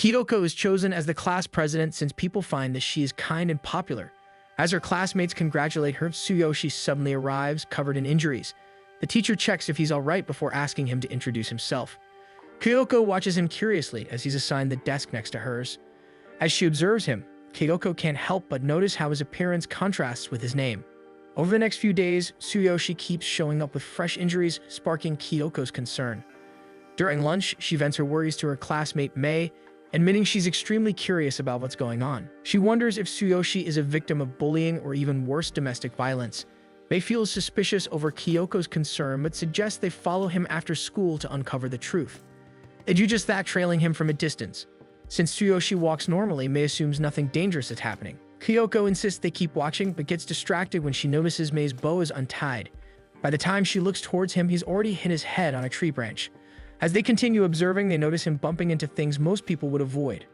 Kyoko is chosen as the class president since people find that she is kind and popular. As her classmates congratulate her, Tsuyoshi suddenly arrives, covered in injuries. The teacher checks if he's alright before asking him to introduce himself. Kyoko watches him curiously as he's assigned the desk next to hers. As she observes him, Kyoko can't help but notice how his appearance contrasts with his name. Over the next few days, Tsuyoshi keeps showing up with fresh injuries, sparking Kyoko's concern. During lunch, she vents her worries to her classmate Mei, admitting she's extremely curious about what's going on. She wonders if Tsuyoshi is a victim of bullying or even worse, domestic violence. Mei feels suspicious over Kyoko's concern but suggests they follow him after school to uncover the truth. They do just that, trailing him from a distance. Since Tsuyoshi walks normally, Mei assumes nothing dangerous is happening. Kyoko insists they keep watching but gets distracted when she notices Mei's bow is untied. By the time she looks towards him, he's already hit his head on a tree branch. As they continue observing, they notice him bumping into things most people would avoid.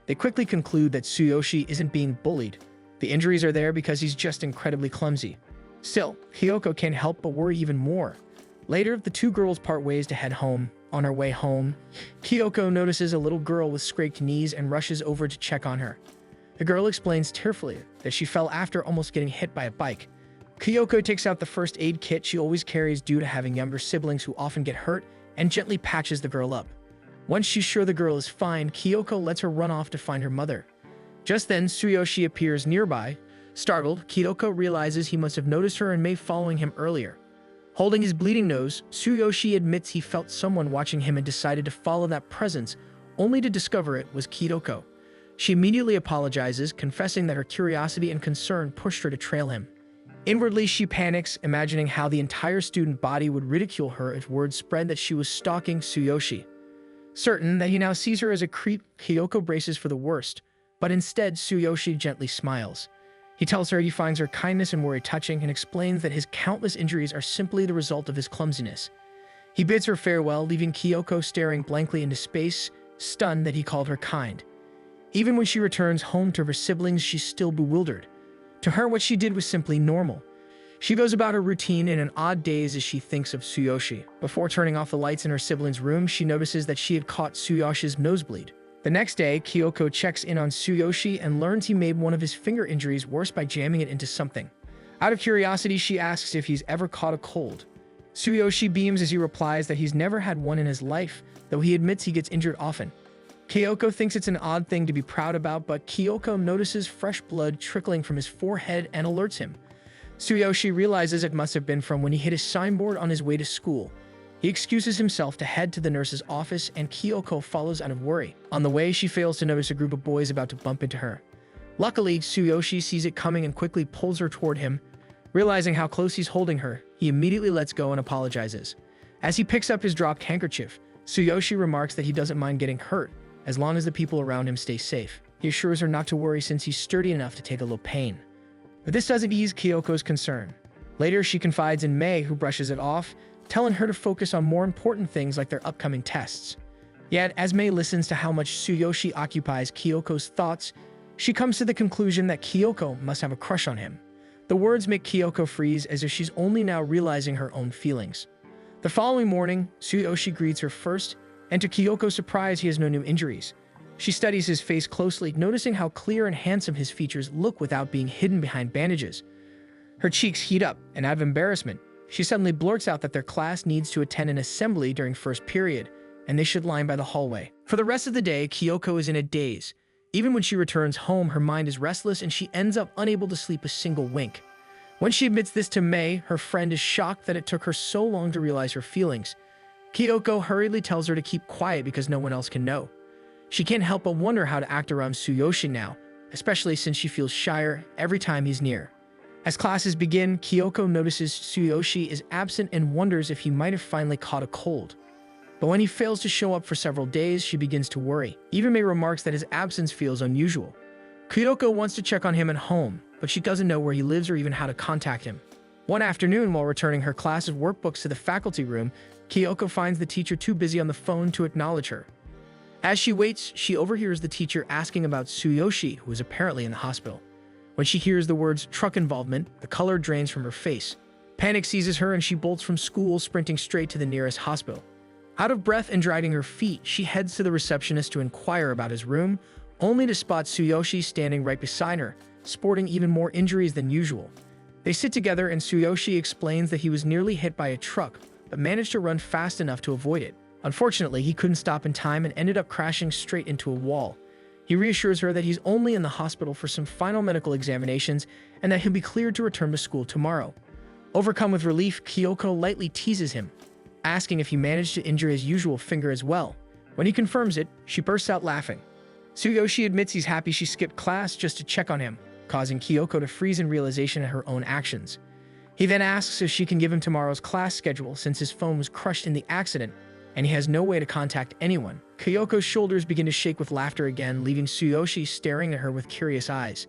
They quickly conclude that Tsuyoshi isn't being bullied. The injuries are there because he's just incredibly clumsy. Still, Kyoko can't help but worry even more. Later, the two girls part ways to head home. On her way home, Kyoko notices a little girl with scraped knees and rushes over to check on her. The girl explains tearfully that she fell after almost getting hit by a bike. Kyoko takes out the first aid kit she always carries due to having younger siblings who often get hurt and gently patches the girl up. Once she's sure the girl is fine, Kyoko lets her run off to find her mother. Just then, Tsuyoshi appears nearby. Startled, Kyoko realizes he must have noticed her and Mei following him earlier. Holding his bleeding nose, Tsuyoshi admits he felt someone watching him and decided to follow that presence, only to discover it was Kyoko. She immediately apologizes, confessing that her curiosity and concern pushed her to trail him. Inwardly, she panics, imagining how the entire student body would ridicule her if word spread that she was stalking Tsuyoshi. Certain that he now sees her as a creep, Kyoko braces for the worst, but instead Tsuyoshi gently smiles. He tells her he finds her kindness and worry touching and explains that his countless injuries are simply the result of his clumsiness. He bids her farewell, leaving Kyoko staring blankly into space, stunned that he called her kind. Even when she returns home to her siblings, she's still bewildered. To her, what she did was simply normal. She goes about her routine in an odd daze as she thinks of Tsuyoshi. Before turning off the lights in her siblings' room, she notices that she had caught Tsuyoshi's nosebleed. The next day, Kyoko checks in on Tsuyoshi and learns he made one of his finger injuries worse by jamming it into something. Out of curiosity, she asks if he's ever caught a cold. Tsuyoshi beams as he replies that he's never had one in his life, though he admits he gets injured often. Kyoko thinks it's an odd thing to be proud about, but Kyoko notices fresh blood trickling from his forehead and alerts him. Tsuyoshi realizes it must have been from when he hit his signboard on his way to school. He excuses himself to head to the nurse's office, and Kyoko follows out of worry. On the way, she fails to notice a group of boys about to bump into her. Luckily, Tsuyoshi sees it coming and quickly pulls her toward him. Realizing how close he's holding her, he immediately lets go and apologizes. As he picks up his dropped handkerchief, Tsuyoshi remarks that he doesn't mind getting hurt, as long as the people around him stay safe. He assures her not to worry since he's sturdy enough to take a little pain. But this doesn't ease Kyoko's concern. Later, she confides in Mei, who brushes it off, telling her to focus on more important things like their upcoming tests. Yet, as Mei listens to how much Tsuyoshi occupies Kyoko's thoughts, she comes to the conclusion that Kyoko must have a crush on him. The words make Kyoko freeze as if she's only now realizing her own feelings. The following morning, Tsuyoshi greets her first, and to Kyoko's surprise, he has no new injuries. She studies his face closely, noticing how clear and handsome his features look without being hidden behind bandages. Her cheeks heat up, and out of embarrassment, she suddenly blurts out that their class needs to attend an assembly during first period, and they should line by the hallway. For the rest of the day, Kyoko is in a daze. Even when she returns home, her mind is restless and she ends up unable to sleep a single wink. When she admits this to Mei, her friend is shocked that it took her so long to realize her feelings. Kyoko hurriedly tells her to keep quiet because no one else can know. She can't help but wonder how to act around Tsuyoshi now, especially since she feels shyer every time he's near. As classes begin, Kyoko notices Tsuyoshi is absent and wonders if he might have finally caught a cold. But when he fails to show up for several days, she begins to worry. Even Mei remarks that his absence feels unusual. Kyoko wants to check on him at home, but she doesn't know where he lives or even how to contact him. One afternoon, while returning her class's workbooks to the faculty room, Kyoko finds the teacher too busy on the phone to acknowledge her. As she waits, she overhears the teacher asking about Tsuyoshi, who is apparently in the hospital. When she hears the words truck involvement, the color drains from her face. Panic seizes her and she bolts from school, sprinting straight to the nearest hospital. Out of breath and dragging her feet, she heads to the receptionist to inquire about his room, only to spot Tsuyoshi standing right beside her, sporting even more injuries than usual. They sit together and Tsuyoshi explains that he was nearly hit by a truck, but managed to run fast enough to avoid it. Unfortunately, he couldn't stop in time and ended up crashing straight into a wall. He reassures her that he's only in the hospital for some final medical examinations and that he'll be cleared to return to school tomorrow. Overcome with relief, Kyoko lightly teases him, asking if he managed to injure his usual finger as well. When he confirms it, she bursts out laughing. Tsuyoshi admits he's happy she skipped class just to check on him, causing Kyoko to freeze in realization at her own actions. He then asks if she can give him tomorrow's class schedule since his phone was crushed in the accident and he has no way to contact anyone. Kyoko's shoulders begin to shake with laughter again, leaving Tsuyoshi staring at her with curious eyes.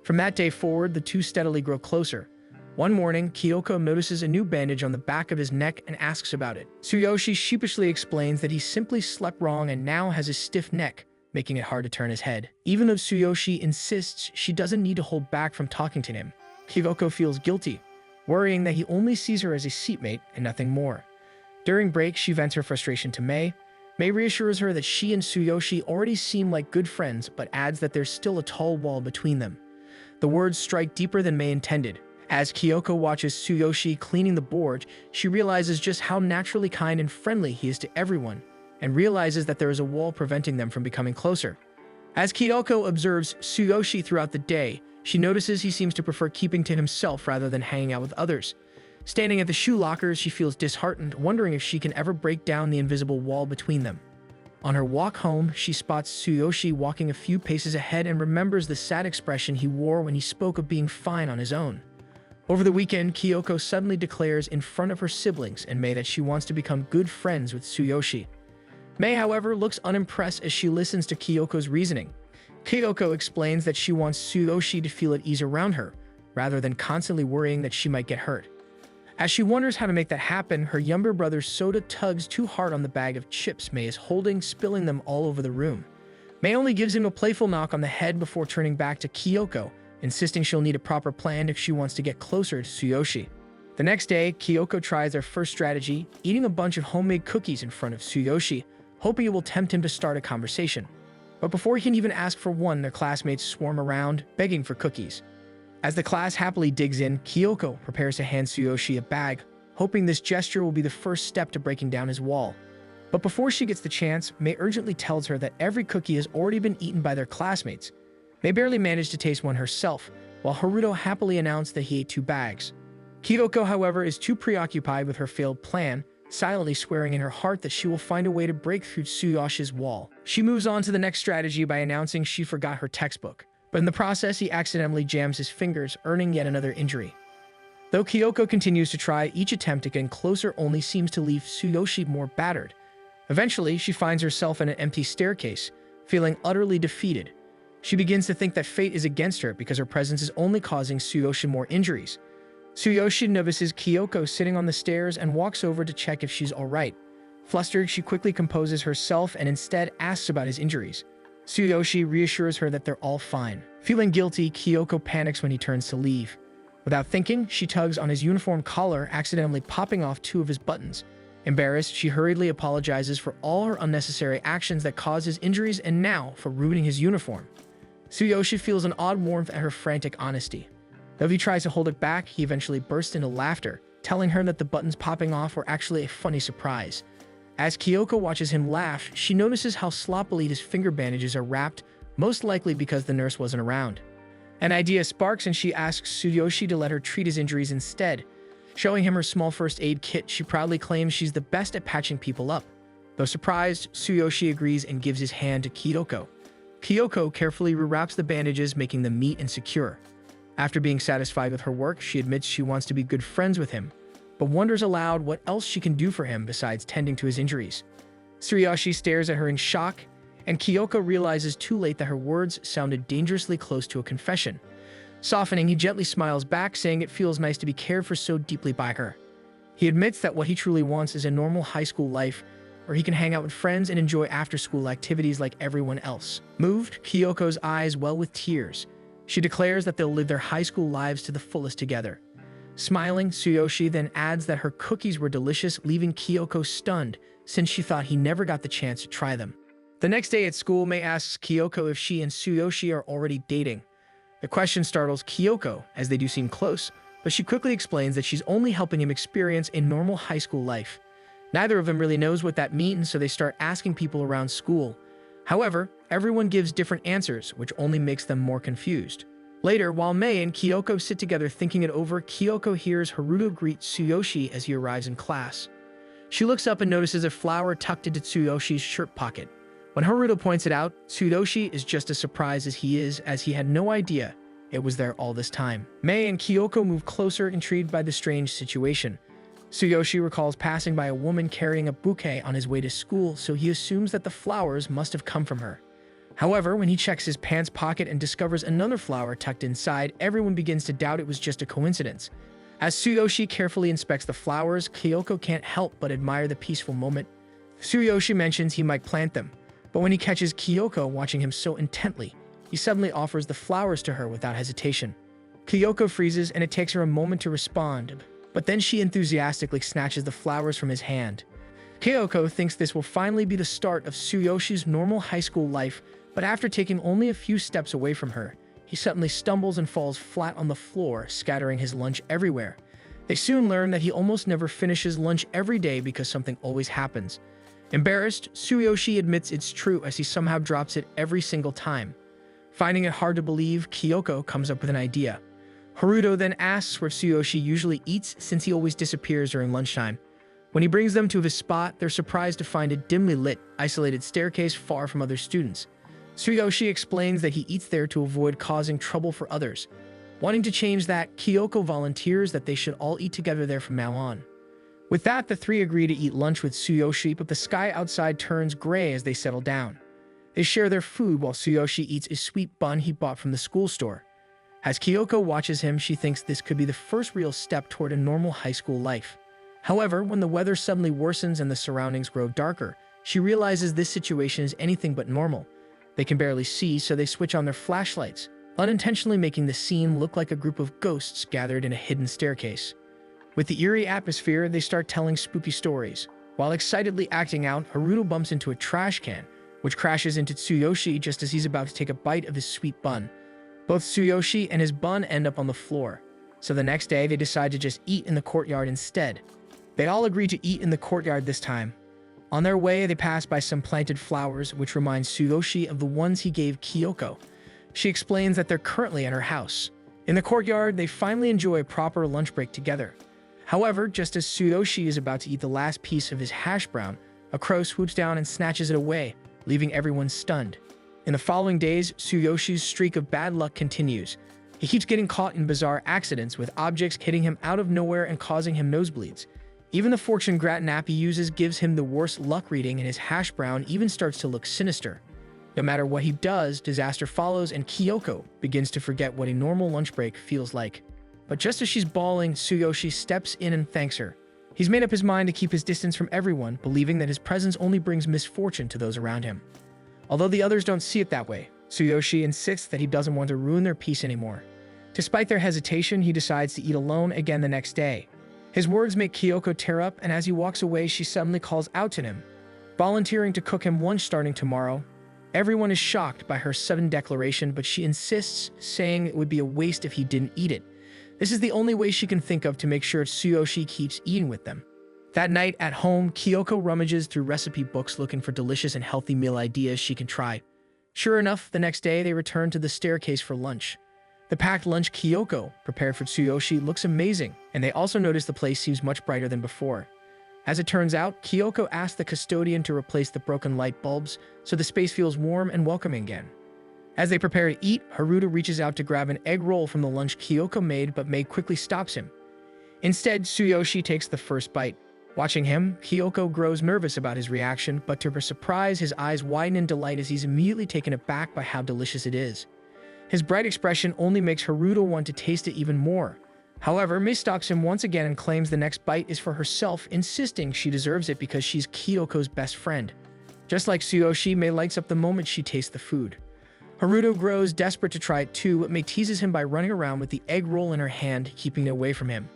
From that day forward, the two steadily grow closer. One morning, Kyoko notices a new bandage on the back of his neck and asks about it. Tsuyoshi sheepishly explains that he simply slept wrong and now has a stiff neck, making it hard to turn his head. Even though Tsuyoshi insists she doesn't need to hold back from talking to him, Kyoko feels guilty, worrying that he only sees her as a seatmate and nothing more. During break, she vents her frustration to Mei. Mei reassures her that she and Tsuyoshi already seem like good friends, but adds that there's still a tall wall between them. The words strike deeper than Mei intended. As Kyoko watches Tsuyoshi cleaning the board, she realizes just how naturally kind and friendly he is to everyone, and realizes that there is a wall preventing them from becoming closer. As Kyoko observes Tsuyoshi throughout the day, she notices he seems to prefer keeping to himself rather than hanging out with others. Standing at the shoe lockers, she feels disheartened, wondering if she can ever break down the invisible wall between them. On her walk home, she spots Tsuyoshi walking a few paces ahead and remembers the sad expression he wore when he spoke of being fine on his own. Over the weekend, Kyoko suddenly declares in front of her siblings and Mei that she wants to become good friends with Tsuyoshi. Mei, however, looks unimpressed as she listens to Kyoko's reasoning. Kyoko explains that she wants Tsuyoshi to feel at ease around her, rather than constantly worrying that she might get hurt. As she wonders how to make that happen, her younger brother Soda tugs too hard on the bag of chips Mei is holding, spilling them all over the room. Mei only gives him a playful knock on the head before turning back to Kyoko, insisting she'll need a proper plan if she wants to get closer to Tsuyoshi. The next day, Kyoko tries their first strategy, eating a bunch of homemade cookies in front of Tsuyoshi, hoping it will tempt him to start a conversation. But before he can even ask for one, their classmates swarm around, begging for cookies. As the class happily digs in, Kyoko prepares to hand Tsuyoshi a bag, hoping this gesture will be the first step to breaking down his wall. But before she gets the chance, Mei urgently tells her that every cookie has already been eaten by their classmates. Mei barely managed to taste one herself, while Haruto happily announced that he ate 2 bags. Kyoko, however, is too preoccupied with her failed plan, silently swearing in her heart that she will find a way to break through Tsuyoshi's wall. She moves on to the next strategy by announcing she forgot her textbook, but in the process he accidentally jams his fingers, earning yet another injury. Though Kyoko continues to try, each attempt at getting closer only seems to leave Tsuyoshi more battered. Eventually, she finds herself in an empty staircase, feeling utterly defeated. She begins to think that fate is against her because her presence is only causing Tsuyoshi more injuries. Tsuyoshi notices Kyoko sitting on the stairs and walks over to check if she's alright. Flustered, she quickly composes herself and instead asks about his injuries. Tsuyoshi reassures her that they're all fine. Feeling guilty, Kyoko panics when he turns to leave. Without thinking, she tugs on his uniform collar, accidentally popping off 2 of his buttons. Embarrassed, she hurriedly apologizes for all her unnecessary actions that caused his injuries and now for ruining his uniform. Tsuyoshi feels an odd warmth at her frantic honesty. Though he tries to hold it back, he eventually bursts into laughter, telling her that the buttons popping off were actually a funny surprise. As Kyoko watches him laugh, she notices how sloppily his finger bandages are wrapped, most likely because the nurse wasn't around. An idea sparks and she asks Tsuyoshi to let her treat his injuries instead. Showing him her small first aid kit, she proudly claims she's the best at patching people up. Though surprised, Tsuyoshi agrees and gives his hand to Kyoko. Kyoko carefully rewraps the bandages, making them neat and secure. After being satisfied with her work, she admits she wants to be good friends with him, but wonders aloud what else she can do for him besides tending to his injuries. Tsuyoshi stares at her in shock, and Kyoko realizes too late that her words sounded dangerously close to a confession. Softening, he gently smiles back, saying it feels nice to be cared for so deeply by her. He admits that what he truly wants is a normal high school life, where he can hang out with friends and enjoy after-school activities like everyone else. Moved, Kyoko's eyes well with tears. She declares that they'll live their high school lives to the fullest together. Smiling, Tsuyoshi then adds that her cookies were delicious, leaving Kyoko stunned, since she thought he never got the chance to try them. The next day at school, Mei asks Kyoko if she and Tsuyoshi are already dating. The question startles Kyoko, as they do seem close, but she quickly explains that she's only helping him experience a normal high school life. Neither of them really knows what that means, so they start asking people around school. However, everyone gives different answers, which only makes them more confused. Later, while Mei and Kyoko sit together thinking it over, Kyoko hears Haruto greet Tsuyoshi as he arrives in class. She looks up and notices a flower tucked into Tsuyoshi's shirt pocket. When Haruto points it out, Tsuyoshi is just as surprised as he is, as he had no idea it was there all this time. Mei and Kyoko move closer, intrigued by the strange situation. Tsuyoshi recalls passing by a woman carrying a bouquet on his way to school, so he assumes that the flowers must have come from her. However, when he checks his pants pocket and discovers another flower tucked inside, everyone begins to doubt it was just a coincidence. As Tsuyoshi carefully inspects the flowers, Kyoko can't help but admire the peaceful moment. Tsuyoshi mentions he might plant them, but when he catches Kyoko watching him so intently, he suddenly offers the flowers to her without hesitation. Kyoko freezes and it takes her a moment to respond, but then she enthusiastically snatches the flowers from his hand. Kyoko thinks this will finally be the start of Tsuyoshi's normal high school life, but after taking only a few steps away from her, he suddenly stumbles and falls flat on the floor, scattering his lunch everywhere. They soon learn that he almost never finishes lunch every day because something always happens. Embarrassed, Tsuyoshi admits it's true as he somehow drops it every single time. Finding it hard to believe, Kyoko comes up with an idea. Haruto then asks where Tsuyoshi usually eats since he always disappears during lunchtime. When he brings them to his spot, they're surprised to find a dimly lit, isolated staircase far from other students. Tsuyoshi explains that he eats there to avoid causing trouble for others. Wanting to change that, Kyoko volunteers that they should all eat together there from now on. With that, the three agree to eat lunch with Tsuyoshi, but the sky outside turns gray as they settle down. They share their food while Tsuyoshi eats a sweet bun he bought from the school store. As Kyoko watches him, she thinks this could be the first real step toward a normal high school life. However, when the weather suddenly worsens and the surroundings grow darker, she realizes this situation is anything but normal. They can barely see, so they switch on their flashlights, unintentionally making the scene look like a group of ghosts gathered in a hidden staircase. With the eerie atmosphere, they start telling spooky stories. While excitedly acting out, Haruto bumps into a trash can, which crashes into Tsuyoshi just as he's about to take a bite of his sweet bun. Both Tsuyoshi and his bun end up on the floor, so the next day they decide to just eat in the courtyard instead. They all agree to eat in the courtyard this time. On their way, they pass by some planted flowers, which reminds Tsuyoshi of the ones he gave Kyoko. She explains that they're currently at her house. In the courtyard, they finally enjoy a proper lunch break together. However, just as Tsuyoshi is about to eat the last piece of his hash brown, a crow swoops down and snatches it away, leaving everyone stunned. In the following days, Tsuyoshi's streak of bad luck continues. He keeps getting caught in bizarre accidents, with objects hitting him out of nowhere and causing him nosebleeds. Even the fortune gratin app he uses gives him the worst luck reading, and his hash brown even starts to look sinister. No matter what he does, disaster follows, and Kyoko begins to forget what a normal lunch break feels like. But just as she's bawling, Tsuyoshi steps in and thanks her. He's made up his mind to keep his distance from everyone, believing that his presence only brings misfortune to those around him. Although the others don't see it that way, Tsuyoshi insists that he doesn't want to ruin their peace anymore. Despite their hesitation, he decides to eat alone again the next day. His words make Kyoko tear up, and as he walks away, she suddenly calls out to him, volunteering to cook him lunch starting tomorrow. Everyone is shocked by her sudden declaration, but she insists, saying it would be a waste if he didn't eat it. This is the only way she can think of to make sure Tsuyoshi keeps eating with them. That night at home, Kyoko rummages through recipe books looking for delicious and healthy meal ideas she can try. Sure enough, the next day they return to the staircase for lunch. The packed lunch Kyoko prepared for Tsuyoshi looks amazing, and they also notice the place seems much brighter than before. As it turns out, Kyoko asks the custodian to replace the broken light bulbs so the space feels warm and welcoming again. As they prepare to eat, Haruto reaches out to grab an egg roll from the lunch Kyoko made, but Mei quickly stops him. Instead, Tsuyoshi takes the first bite. Watching him, Kyoko grows nervous about his reaction, but to her surprise, his eyes widen in delight as he's immediately taken aback by how delicious it is. His bright expression only makes Haruto want to taste it even more. However, Mei stops him once again and claims the next bite is for herself, insisting she deserves it because she's Kyoko's best friend. Just like Tsuyoshi, Mei lights up the moment she tastes the food. Haruto grows desperate to try it too, but Mei teases him by running around with the egg roll in her hand, keeping it away from him.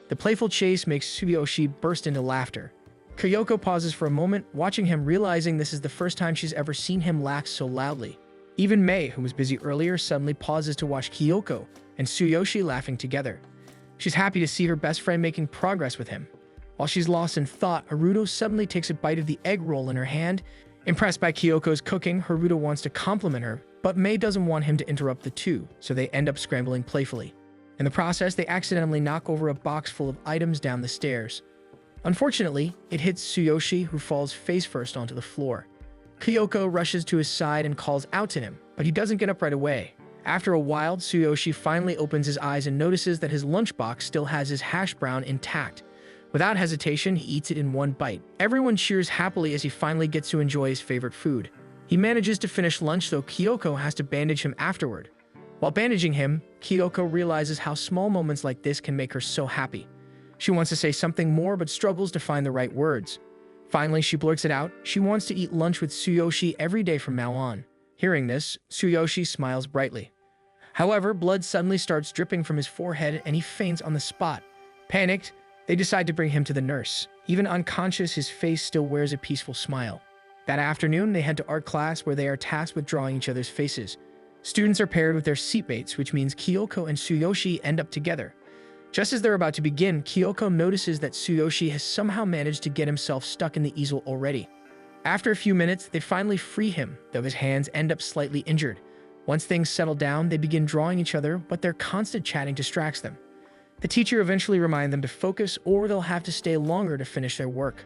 The playful chase makes Tsuyoshi burst into laughter. Kyoko pauses for a moment, watching him, realizing this is the first time she's ever seen him laugh so loudly. Even Mei, who was busy earlier, suddenly pauses to watch Kyoko and Tsuyoshi laughing together. She's happy to see her best friend making progress with him. While she's lost in thought, Haruto suddenly takes a bite of the egg roll in her hand. Impressed by Kyoko's cooking, Haruto wants to compliment her, but Mei doesn't want him to interrupt the two, so they end up scrambling playfully. In the process, they accidentally knock over a box full of items down the stairs. Unfortunately, it hits Tsuyoshi, who falls face first onto the floor. Kyoko rushes to his side and calls out to him, but he doesn't get up right away. After a while, Tsuyoshi finally opens his eyes and notices that his lunchbox still has his hash brown intact. Without hesitation, he eats it in one bite. Everyone cheers happily as he finally gets to enjoy his favorite food. He manages to finish lunch, though Kyoko has to bandage him afterward. While bandaging him, Kyoko realizes how small moments like this can make her so happy. She wants to say something more but struggles to find the right words. Finally, she blurts it out. She wants to eat lunch with Tsuyoshi every day from now on. Hearing this, Tsuyoshi smiles brightly. However, blood suddenly starts dripping from his forehead and he faints on the spot. Panicked, they decide to bring him to the nurse. Even unconscious, his face still wears a peaceful smile. That afternoon, they head to art class where they are tasked with drawing each other's faces. Students are paired with their seatmates, which means Kyoko and Tsuyoshi end up together. Just as they're about to begin, Kyoko notices that Tsuyoshi has somehow managed to get himself stuck in the easel already. After a few minutes, they finally free him, though his hands end up slightly injured. Once things settle down, they begin drawing each other, but their constant chatting distracts them. The teacher eventually reminds them to focus, or they'll have to stay longer to finish their work.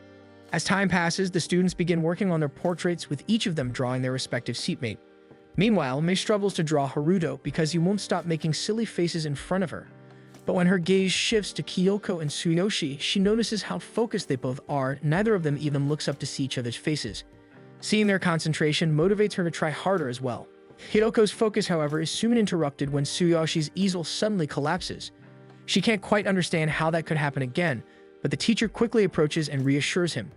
As time passes, the students begin working on their portraits, with each of them drawing their respective seatmate. Meanwhile, Mei struggles to draw Haruto because he won't stop making silly faces in front of her. But when her gaze shifts to Kyoko and Tsuyoshi, she notices how focused they both are. Neither of them even looks up to see each other's faces. Seeing their concentration motivates her to try harder as well. Hiroko's focus, however, is soon interrupted when Tsuyoshi's easel suddenly collapses. She can't quite understand how that could happen again, but the teacher quickly approaches and reassures him,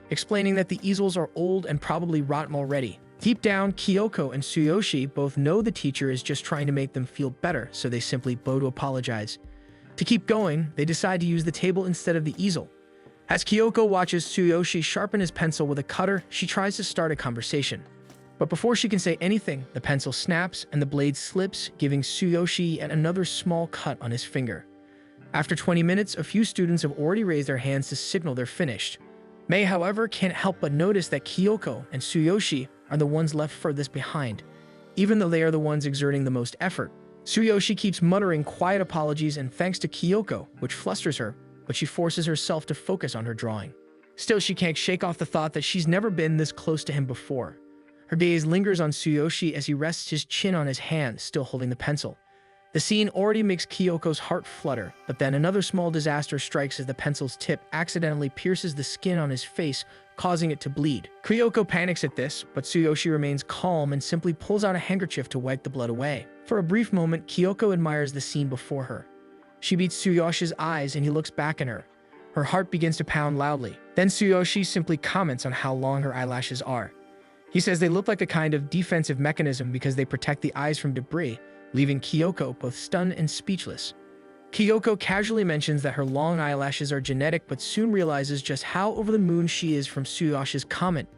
explaining that the easels are old and probably rotten already. Deep down, Kyoko and Tsuyoshi both know the teacher is just trying to make them feel better, so they simply bow to apologize. To keep going, they decide to use the table instead of the easel. As Kyoko watches Tsuyoshi sharpen his pencil with a cutter, she tries to start a conversation. But before she can say anything, the pencil snaps and the blade slips, giving Tsuyoshi yet another small cut on his finger. After 20 minutes, a few students have already raised their hands to signal they're finished. Mei, however, can't help but notice that Kyoko and Tsuyoshi are the ones left furthest behind, even though they are the ones exerting the most effort. Tsuyoshi keeps muttering quiet apologies and thanks to Kyoko, which flusters her, but she forces herself to focus on her drawing. Still, she can't shake off the thought that she's never been this close to him before. Her gaze lingers on Tsuyoshi as he rests his chin on his hand, still holding the pencil. The scene already makes Kyoko's heart flutter, but then another small disaster strikes as the pencil's tip accidentally pierces the skin on his face, causing it to bleed. Kyoko panics at this, but Tsuyoshi remains calm and simply pulls out a handkerchief to wipe the blood away. For a brief moment, Kyoko admires the scene before her. She beats Tsuyoshi's eyes and he looks back at her. Her heart begins to pound loudly. Then Tsuyoshi simply comments on how long her eyelashes are. He says they look like a kind of defensive mechanism because they protect the eyes from debris, leaving Kyoko both stunned and speechless. Kyoko casually mentions that her long eyelashes are genetic, but soon realizes just how over the moon she is from Tsuyoshi's comment.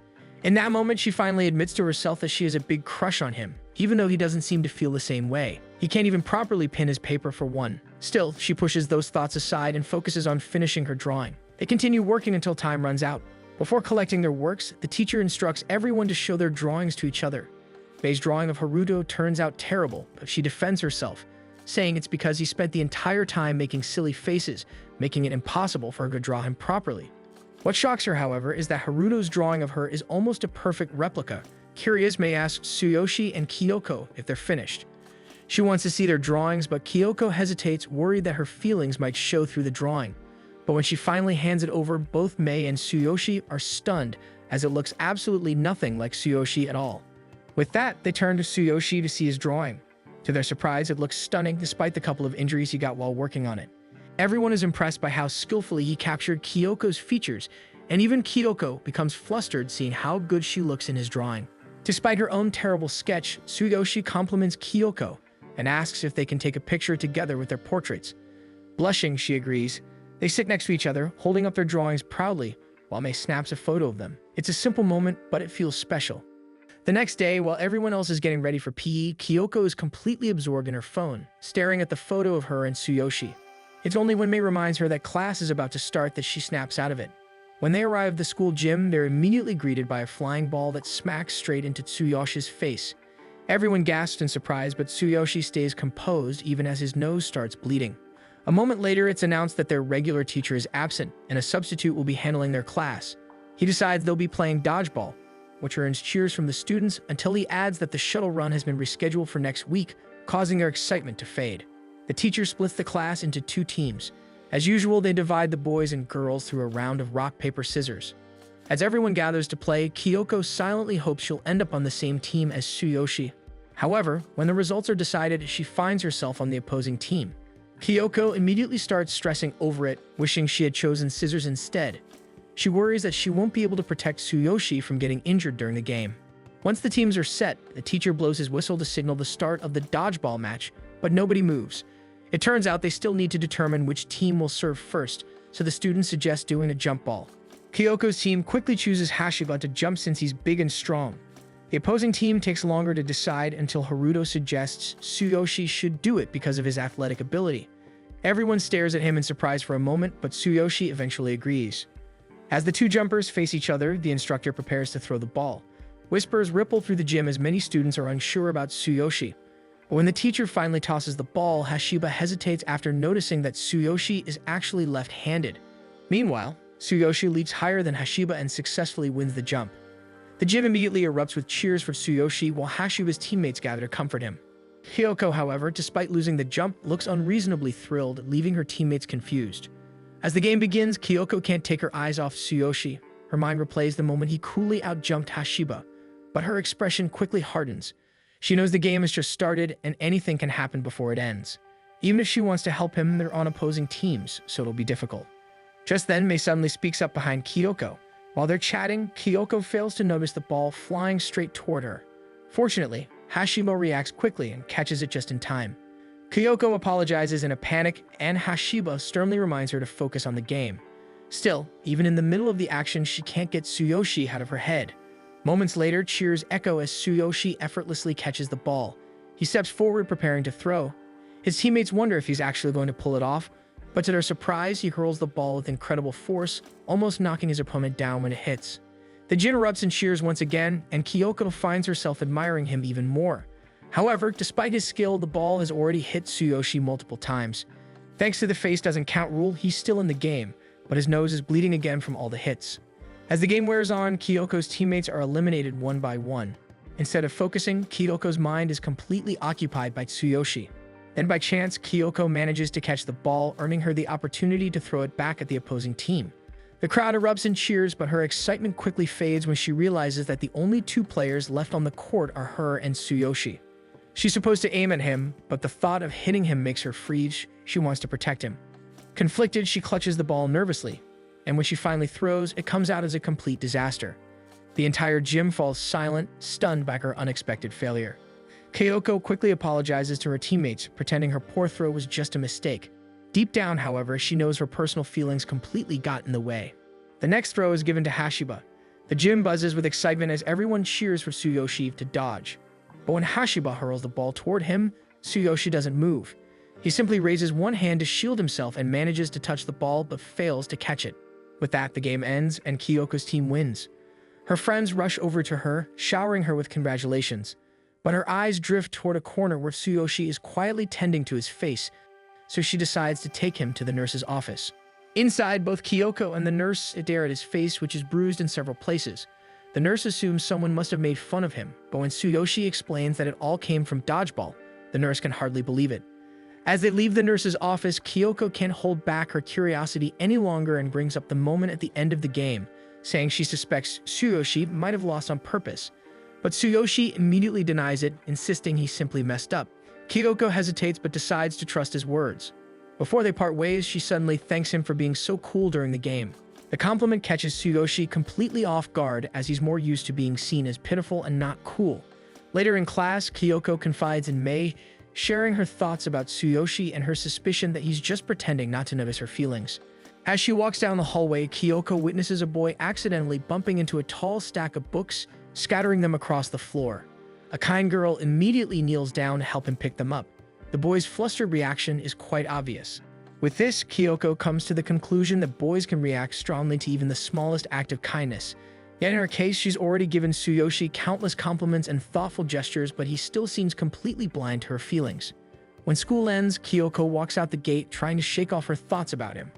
In that moment, she finally admits to herself that she has a big crush on him, even though he doesn't seem to feel the same way. He can't even properly pin his paper for one. Still, she pushes those thoughts aside and focuses on finishing her drawing. They continue working until time runs out. Before collecting their works, the teacher instructs everyone to show their drawings to each other. Mei's drawing of Haruto turns out terrible, but she defends herself, saying it's because he spent the entire time making silly faces, making it impossible for her to draw him properly. What shocks her, however, is that Haruto's drawing of her is almost a perfect replica. Curious, Mei asks Tsuyoshi and Kyoko if they're finished. She wants to see their drawings, but Kyoko hesitates, worried that her feelings might show through the drawing. But when she finally hands it over, both Mei and Tsuyoshi are stunned, as it looks absolutely nothing like Tsuyoshi at all. With that, they turn to Tsuyoshi to see his drawing. To their surprise, it looks stunning despite the couple of injuries he got while working on it. Everyone is impressed by how skillfully he captured Kyoko's features, and even Kyoko becomes flustered seeing how good she looks in his drawing. Despite her own terrible sketch, Tsuyoshi compliments Kyoko and asks if they can take a picture together with their portraits. Blushing, she agrees. They sit next to each other, holding up their drawings proudly, while Mei snaps a photo of them. It's a simple moment, but it feels special. The next day, while everyone else is getting ready for PE, Kyoko is completely absorbed in her phone, staring at the photo of her and Tsuyoshi. It's only when Mei reminds her that class is about to start that she snaps out of it. When they arrive at the school gym, they're immediately greeted by a flying ball that smacks straight into Tsuyoshi's face. Everyone gasps in surprise, but Tsuyoshi stays composed even as his nose starts bleeding. A moment later, it's announced that their regular teacher is absent and a substitute will be handling their class. He decides they'll be playing dodgeball, which earns cheers from the students until he adds that the shuttle run has been rescheduled for next week, causing their excitement to fade. The teacher splits the class into two teams. As usual, they divide the boys and girls through a round of rock, paper, scissors. As everyone gathers to play, Kyoko silently hopes she'll end up on the same team as Tsuyoshi. However, when the results are decided, she finds herself on the opposing team. Kyoko immediately starts stressing over it, wishing she had chosen scissors instead. She worries that she won't be able to protect Tsuyoshi from getting injured during the game. Once the teams are set, the teacher blows his whistle to signal the start of the dodgeball match, but nobody moves. It turns out they still need to determine which team will serve first, so the students suggest doing a jump ball. Kyoko's team quickly chooses Hashiba to jump since he's big and strong. The opposing team takes longer to decide until Haruto suggests Tsuyoshi should do it because of his athletic ability. Everyone stares at him in surprise for a moment, but Tsuyoshi eventually agrees. As the two jumpers face each other, the instructor prepares to throw the ball. Whispers ripple through the gym as many students are unsure about Tsuyoshi. But when the teacher finally tosses the ball, Hashiba hesitates after noticing that Tsuyoshi is actually left-handed. Meanwhile, Tsuyoshi leaps higher than Hashiba and successfully wins the jump. The gym immediately erupts with cheers for Tsuyoshi while Hashiba's teammates gather to comfort him. Kyoko, however, despite losing the jump, looks unreasonably thrilled, leaving her teammates confused. As the game begins, Kyoko can't take her eyes off Tsuyoshi. Her mind replays the moment he coolly outjumped Hashiba, but her expression quickly hardens. She knows the game has just started and anything can happen before it ends. Even if she wants to help him, they're on opposing teams, so it'll be difficult. Just then, Mei suddenly speaks up behind Kyoko. While they're chatting, Kyoko fails to notice the ball flying straight toward her. Fortunately, Hashiba reacts quickly and catches it just in time. Kyoko apologizes in a panic, and Hashiba sternly reminds her to focus on the game. Still, even in the middle of the action, she can't get Tsuyoshi out of her head. Moments later, cheers echo as Tsuyoshi effortlessly catches the ball. He steps forward preparing to throw. His teammates wonder if he's actually going to pull it off, but to their surprise, he hurls the ball with incredible force, almost knocking his opponent down when it hits. The gym erupts in cheers once again, and Kyoko finds herself admiring him even more. However, despite his skill, the ball has already hit Tsuyoshi multiple times. Thanks to the face doesn't count rule, he's still in the game, but his nose is bleeding again from all the hits. As the game wears on, Kyoko's teammates are eliminated one by one. Instead of focusing, Kyoko's mind is completely occupied by Tsuyoshi. Then by chance, Kyoko manages to catch the ball, earning her the opportunity to throw it back at the opposing team. The crowd erupts in cheers, but her excitement quickly fades when she realizes that the only two players left on the court are her and Tsuyoshi. She's supposed to aim at him, but the thought of hitting him makes her freeze. She wants to protect him. Conflicted, she clutches the ball nervously, and when she finally throws, it comes out as a complete disaster. The entire gym falls silent, stunned by her unexpected failure. Kyoko quickly apologizes to her teammates, pretending her poor throw was just a mistake. Deep down, however, she knows her personal feelings completely got in the way. The next throw is given to Hashiba. The gym buzzes with excitement as everyone cheers for Tsuyoshi to dodge. But when Hashiba hurls the ball toward him, Tsuyoshi doesn't move. He simply raises one hand to shield himself and manages to touch the ball but fails to catch it. With that, the game ends and Kyoko's team wins. Her friends rush over to her, showering her with congratulations. But her eyes drift toward a corner where Tsuyoshi is quietly tending to his face, so she decides to take him to the nurse's office. Inside, both Kyoko and the nurse stare at his face, which is bruised in several places. The nurse assumes someone must have made fun of him, but when Tsuyoshi explains that it all came from dodgeball, the nurse can hardly believe it. As they leave the nurse's office, Kyoko can't hold back her curiosity any longer and brings up the moment at the end of the game, saying she suspects Tsuyoshi might have lost on purpose. But Tsuyoshi immediately denies it, insisting he simply messed up. Kyoko hesitates but decides to trust his words. Before they part ways, she suddenly thanks him for being so cool during the game. The compliment catches Tsuyoshi completely off guard as he's more used to being seen as pitiful and not cool. Later in class, Kyoko confides in Mei, sharing her thoughts about Tsuyoshi and her suspicion that he's just pretending not to notice her feelings. As she walks down the hallway, Kyoko witnesses a boy accidentally bumping into a tall stack of books, scattering them across the floor. A kind girl immediately kneels down to help him pick them up. The boy's flustered reaction is quite obvious. With this, Kyoko comes to the conclusion that boys can react strongly to even the smallest act of kindness. Yet in her case, she's already given Tsuyoshi countless compliments and thoughtful gestures, but he still seems completely blind to her feelings. When school ends, Kyoko walks out the gate trying to shake off her thoughts about him.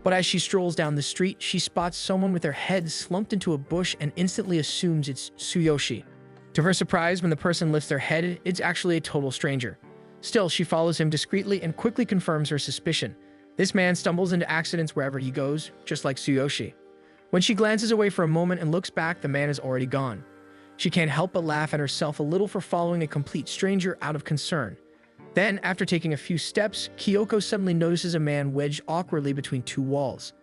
But as she strolls down the street, she spots someone with their head slumped into a bush and instantly assumes it's Tsuyoshi. To her surprise, when the person lifts their head, it's actually a total stranger. Still, she follows him discreetly and quickly confirms her suspicion. This man stumbles into accidents wherever he goes, just like Tsuyoshi. When she glances away for a moment and looks back, the man is already gone. She can't help but laugh at herself a little for following a complete stranger out of concern. Then, after taking a few steps, Kyoko suddenly notices a man wedged awkwardly between two walls.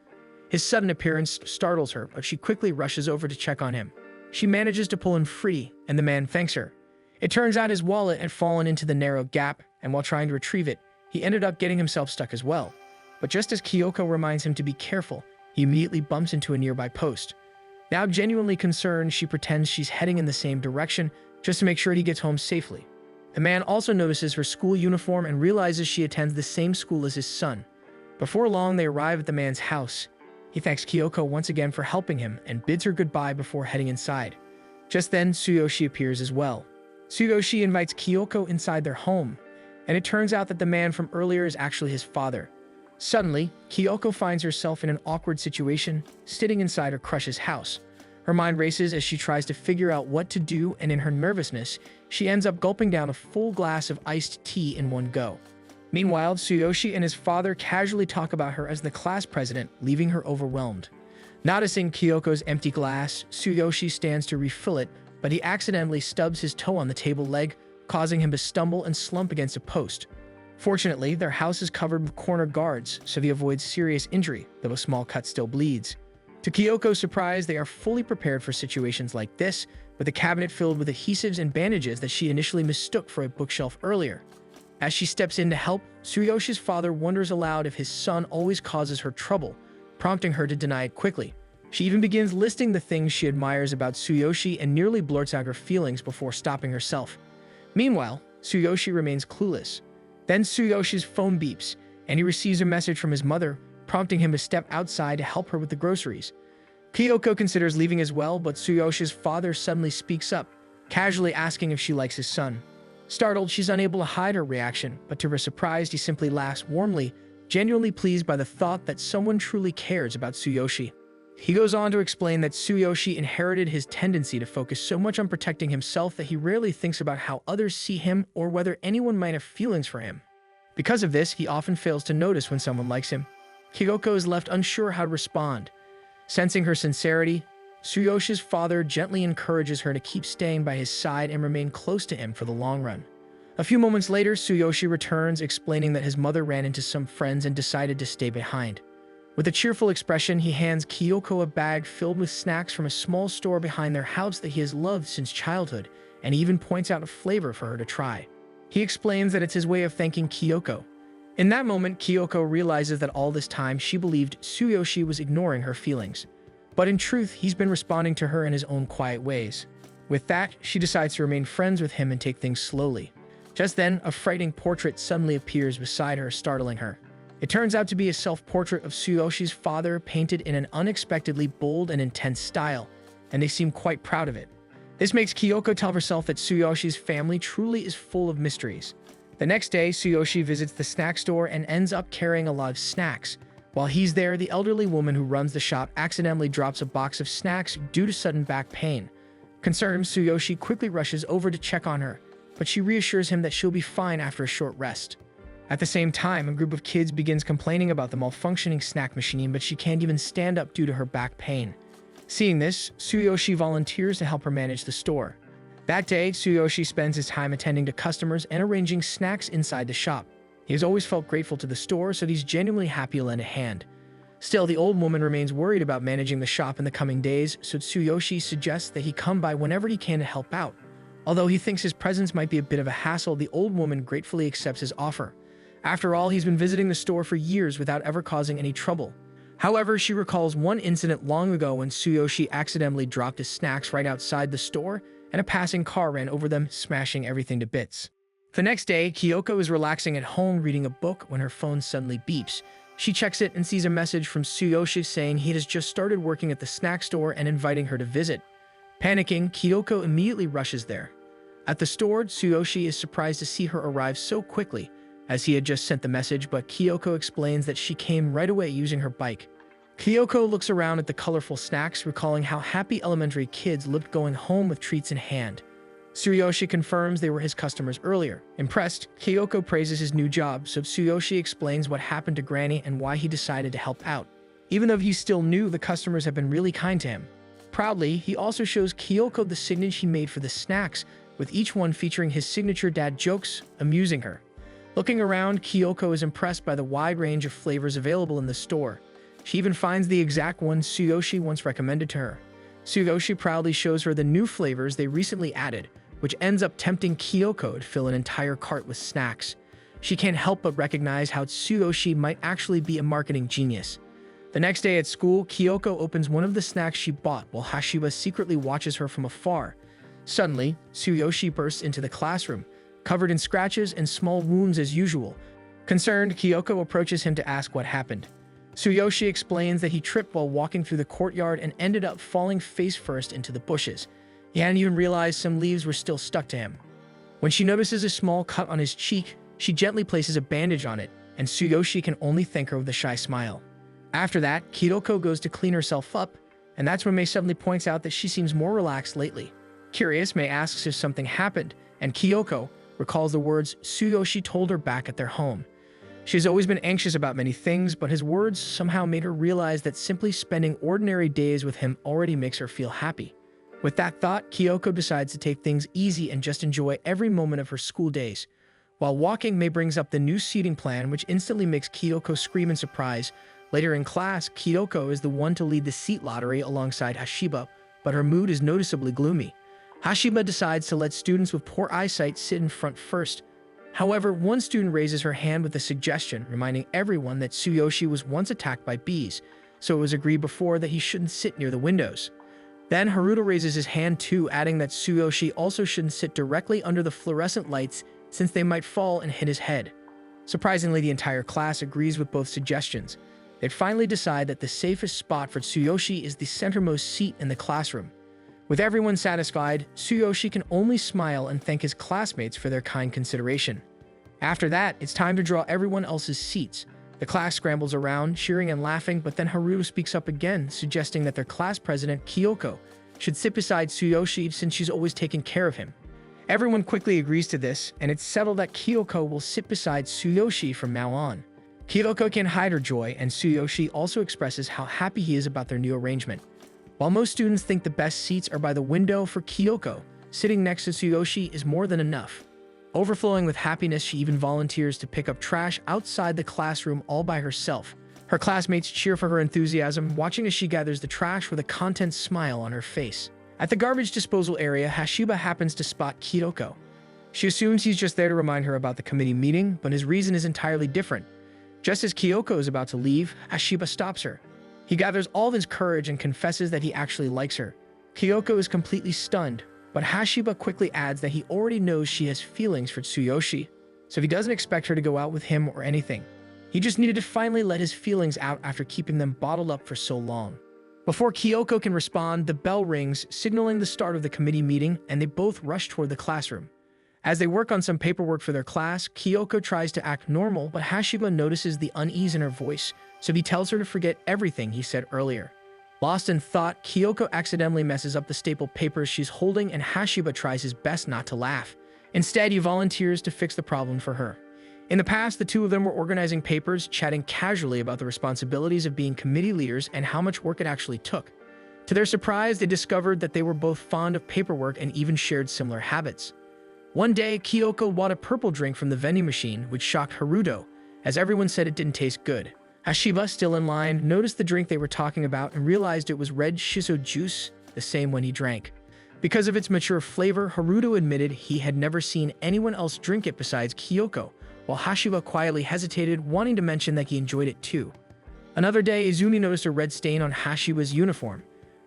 His sudden appearance startles her, but she quickly rushes over to check on him. She manages to pull him free, and the man thanks her. It turns out his wallet had fallen into the narrow gap, and while trying to retrieve it, he ended up getting himself stuck as well. But just as Kyoko reminds him to be careful, he immediately bumps into a nearby post. Now genuinely concerned, she pretends she's heading in the same direction just to make sure he gets home safely. The man also notices her school uniform and realizes she attends the same school as his son. Before long, they arrive at the man's house. He thanks Kyoko once again for helping him and bids her goodbye before heading inside. Just then, Tsuyoshi appears as well. Tsuyoshi invites Kyoko inside their home, and it turns out that the man from earlier is actually his father. Suddenly, Kyoko finds herself in an awkward situation, sitting inside her crush's house. Her mind races as she tries to figure out what to do, and in her nervousness, she ends up gulping down a full glass of iced tea in one go. Meanwhile, Tsuyoshi and his father casually talk about her as the class president, leaving her overwhelmed. Noticing Kyoko's empty glass, Tsuyoshi stands to refill it, but he accidentally stubs his toe on the table leg, causing him to stumble and slump against a post. Fortunately, their house is covered with corner guards, so he avoids serious injury, though a small cut still bleeds. To Kyoko's surprise, they are fully prepared for situations like this, with a cabinet filled with adhesives and bandages that she initially mistook for a bookshelf earlier. As she steps in to help, Tsuyoshi's father wonders aloud if his son always causes her trouble, prompting her to deny it quickly. She even begins listing the things she admires about Tsuyoshi and nearly blurts out her feelings before stopping herself. Meanwhile, Tsuyoshi remains clueless. Then Tsuyoshi's phone beeps, and he receives a message from his mother, prompting him to step outside to help her with the groceries. Kyoko considers leaving as well, but Tsuyoshi's father suddenly speaks up, casually asking if she likes his son. Startled, she's unable to hide her reaction, but to her surprise, he simply laughs warmly, genuinely pleased by the thought that someone truly cares about Tsuyoshi. He goes on to explain that Tsuyoshi inherited his tendency to focus so much on protecting himself that he rarely thinks about how others see him or whether anyone might have feelings for him. Because of this, he often fails to notice when someone likes him. Kyoko is left unsure how to respond. Sensing her sincerity, Tsuyoshi's father gently encourages her to keep staying by his side and remain close to him for the long run. A few moments later, Tsuyoshi returns, explaining that his mother ran into some friends and decided to stay behind. With a cheerful expression, he hands Kyoko a bag filled with snacks from a small store behind their house that he has loved since childhood, and he even points out a flavor for her to try. He explains that it's his way of thanking Kyoko. In that moment, Kyoko realizes that all this time she believed Tsuyoshi was ignoring her feelings. But in truth, he's been responding to her in his own quiet ways. With that, she decides to remain friends with him and take things slowly. Just then, a frightening portrait suddenly appears beside her, startling her. It turns out to be a self-portrait of Tsuyoshi's father, painted in an unexpectedly bold and intense style, and they seem quite proud of it. This makes Kyoko tell herself that Tsuyoshi's family truly is full of mysteries. The next day, Tsuyoshi visits the snack store and ends up carrying a lot of snacks. While he's there, the elderly woman who runs the shop accidentally drops a box of snacks due to sudden back pain. Concerned, Tsuyoshi quickly rushes over to check on her, but she reassures him that she'll be fine after a short rest. At the same time, a group of kids begins complaining about the malfunctioning snack machine, but she can't even stand up due to her back pain. Seeing this, Tsuyoshi volunteers to help her manage the store. That day, Tsuyoshi spends his time attending to customers and arranging snacks inside the shop. He has always felt grateful to the store, so he's genuinely happy to lend a hand. Still, the old woman remains worried about managing the shop in the coming days, so Tsuyoshi suggests that he come by whenever he can to help out. Although he thinks his presence might be a bit of a hassle, the old woman gratefully accepts his offer. After all, he's been visiting the store for years without ever causing any trouble. However, she recalls one incident long ago when Tsuyoshi accidentally dropped his snacks right outside the store and a passing car ran over them, smashing everything to bits. The next day, Kyoko is relaxing at home reading a book when her phone suddenly beeps. She checks it and sees a message from Tsuyoshi saying he has just started working at the snack store and inviting her to visit. Panicking, Kyoko immediately rushes there. At the store, Tsuyoshi is surprised to see her arrive so quickly, as he had just sent the message, but Kyoko explains that she came right away using her bike. Kyoko looks around at the colorful snacks, recalling how happy elementary kids looked going home with treats in hand. Tsuyoshi confirms they were his customers earlier. Impressed, Kyoko praises his new job, so Tsuyoshi explains what happened to Granny and why he decided to help out. Even though he still knew the customers have been really kind to him. Proudly, he also shows Kyoko the signage he made for the snacks, with each one featuring his signature dad jokes, amusing her. Looking around, Kyoko is impressed by the wide range of flavors available in the store. She even finds the exact one Tsuyoshi once recommended to her. Tsuyoshi proudly shows her the new flavors they recently added, which ends up tempting Kyoko to fill an entire cart with snacks. She can't help but recognize how Tsuyoshi might actually be a marketing genius. The next day at school, Kyoko opens one of the snacks she bought while Hashiba secretly watches her from afar. Suddenly, Tsuyoshi bursts into the classroom, covered in scratches and small wounds as usual. Concerned, Kyoko approaches him to ask what happened. Tsuyoshi explains that he tripped while walking through the courtyard and ended up falling face first into the bushes. He hadn't even realized some leaves were still stuck to him. When she notices a small cut on his cheek, she gently places a bandage on it, and Tsuyoshi can only thank her with a shy smile. After that, Kyoko goes to clean herself up, and that's when Mei suddenly points out that she seems more relaxed lately. Curious, Mei asks if something happened, and Kyoko recalls the words Tsuyoshi told her back at their home. She has always been anxious about many things, but his words somehow made her realize that simply spending ordinary days with him already makes her feel happy. With that thought, Kyoko decides to take things easy and just enjoy every moment of her school days. While walking, Mei brings up the new seating plan, which instantly makes Kyoko scream in surprise. Later in class, Kyoko is the one to lead the seat lottery alongside Hashiba, but her mood is noticeably gloomy. Hashiba decides to let students with poor eyesight sit in front first. However, one student raises her hand with a suggestion, reminding everyone that Tsuyoshi was once attacked by bees, so it was agreed before that he shouldn't sit near the windows. Then Haruto raises his hand too, adding that Tsuyoshi also shouldn't sit directly under the fluorescent lights since they might fall and hit his head. Surprisingly, the entire class agrees with both suggestions. They finally decide that the safest spot for Tsuyoshi is the centermost seat in the classroom. With everyone satisfied, Tsuyoshi can only smile and thank his classmates for their kind consideration. After that, it's time to draw everyone else's seats. The class scrambles around, cheering and laughing, but then Haruto speaks up again, suggesting that their class president, Kyoko, should sit beside Tsuyoshi since she's always taken care of him. Everyone quickly agrees to this, and it's settled that Kyoko will sit beside Tsuyoshi from now on. Kyoko can't hide her joy, and Tsuyoshi also expresses how happy he is about their new arrangement. While most students think the best seats are by the window, for Kyoko, sitting next to Tsuyoshi is more than enough. Overflowing with happiness, she even volunteers to pick up trash outside the classroom all by herself. Her classmates cheer for her enthusiasm, watching as she gathers the trash with a content smile on her face. At the garbage disposal area, Hashiba happens to spot Kyoko. She assumes he's just there to remind her about the committee meeting, but his reason is entirely different. Just as Kyoko is about to leave, Hashiba stops her. He gathers all of his courage and confesses that he actually likes her. Kyoko is completely stunned, but Hashiba quickly adds that he already knows she has feelings for Tsuyoshi, so he doesn't expect her to go out with him or anything. He just needed to finally let his feelings out after keeping them bottled up for so long. Before Kyoko can respond, the bell rings, signaling the start of the committee meeting, and they both rush toward the classroom. As they work on some paperwork for their class, Kyoko tries to act normal, but Hashiba notices the unease in her voice, so he tells her to forget everything he said earlier. Lost in thought, Kyoko accidentally messes up the stapled papers she's holding, and Hashiba tries his best not to laugh. Instead, he volunteers to fix the problem for her. In the past, the two of them were organizing papers, chatting casually about the responsibilities of being committee leaders and how much work it actually took. To their surprise, they discovered that they were both fond of paperwork and even shared similar habits. One day, Kyoko bought a purple drink from the vending machine, which shocked Haruto, as everyone said it didn't taste good. Hashiba, still in line, noticed the drink they were talking about and realized it was red shiso juice, the same one he drank. Because of its mature flavor, Haruto admitted he had never seen anyone else drink it besides Kyoko, while Hashiba quietly hesitated, wanting to mention that he enjoyed it too. Another day, Izumi noticed a red stain on Hashiba's uniform.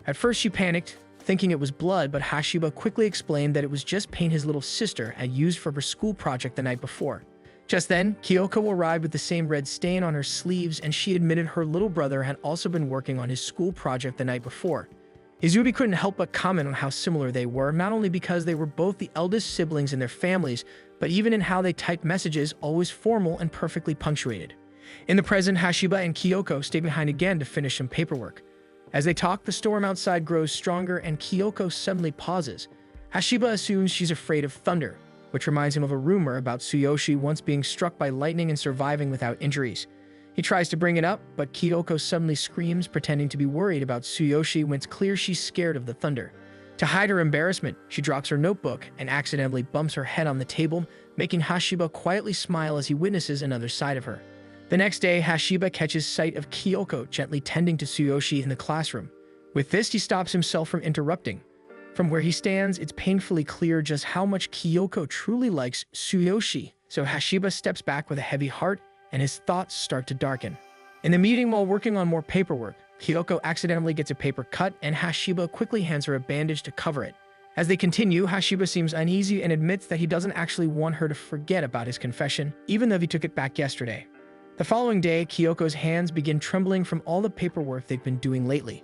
At first she panicked, thinking it was blood, but Hashiba quickly explained that it was just paint his little sister had used for her school project the night before. Just then, Kyoko arrived with the same red stain on her sleeves, and she admitted her little brother had also been working on his school project the night before. Izumi couldn't help but comment on how similar they were, not only because they were both the eldest siblings in their families, but even in how they typed messages, always formal and perfectly punctuated. In the present, Hashiba and Kyoko stay behind again to finish some paperwork. As they talk, the storm outside grows stronger and Kyoko suddenly pauses. Hashiba assumes she's afraid of thunder, which reminds him of a rumor about Tsuyoshi once being struck by lightning and surviving without injuries. He tries to bring it up, but Kyoko suddenly screams, pretending to be worried about Tsuyoshi when it's clear she's scared of the thunder. To hide her embarrassment, she drops her notebook and accidentally bumps her head on the table, making Hashiba quietly smile as he witnesses another side of her. The next day, Hashiba catches sight of Kyoko gently tending to Tsuyoshi in the classroom. With this, he stops himself from interrupting. From where he stands, it's painfully clear just how much Kyoko truly likes Tsuyoshi, so Hashiba steps back with a heavy heart, and his thoughts start to darken. In the meeting, while working on more paperwork, Kyoko accidentally gets a paper cut, and Hashiba quickly hands her a bandage to cover it. As they continue, Hashiba seems uneasy and admits that he doesn't actually want her to forget about his confession, even though he took it back yesterday. The following day, Kyoko's hands begin trembling from all the paperwork they've been doing lately.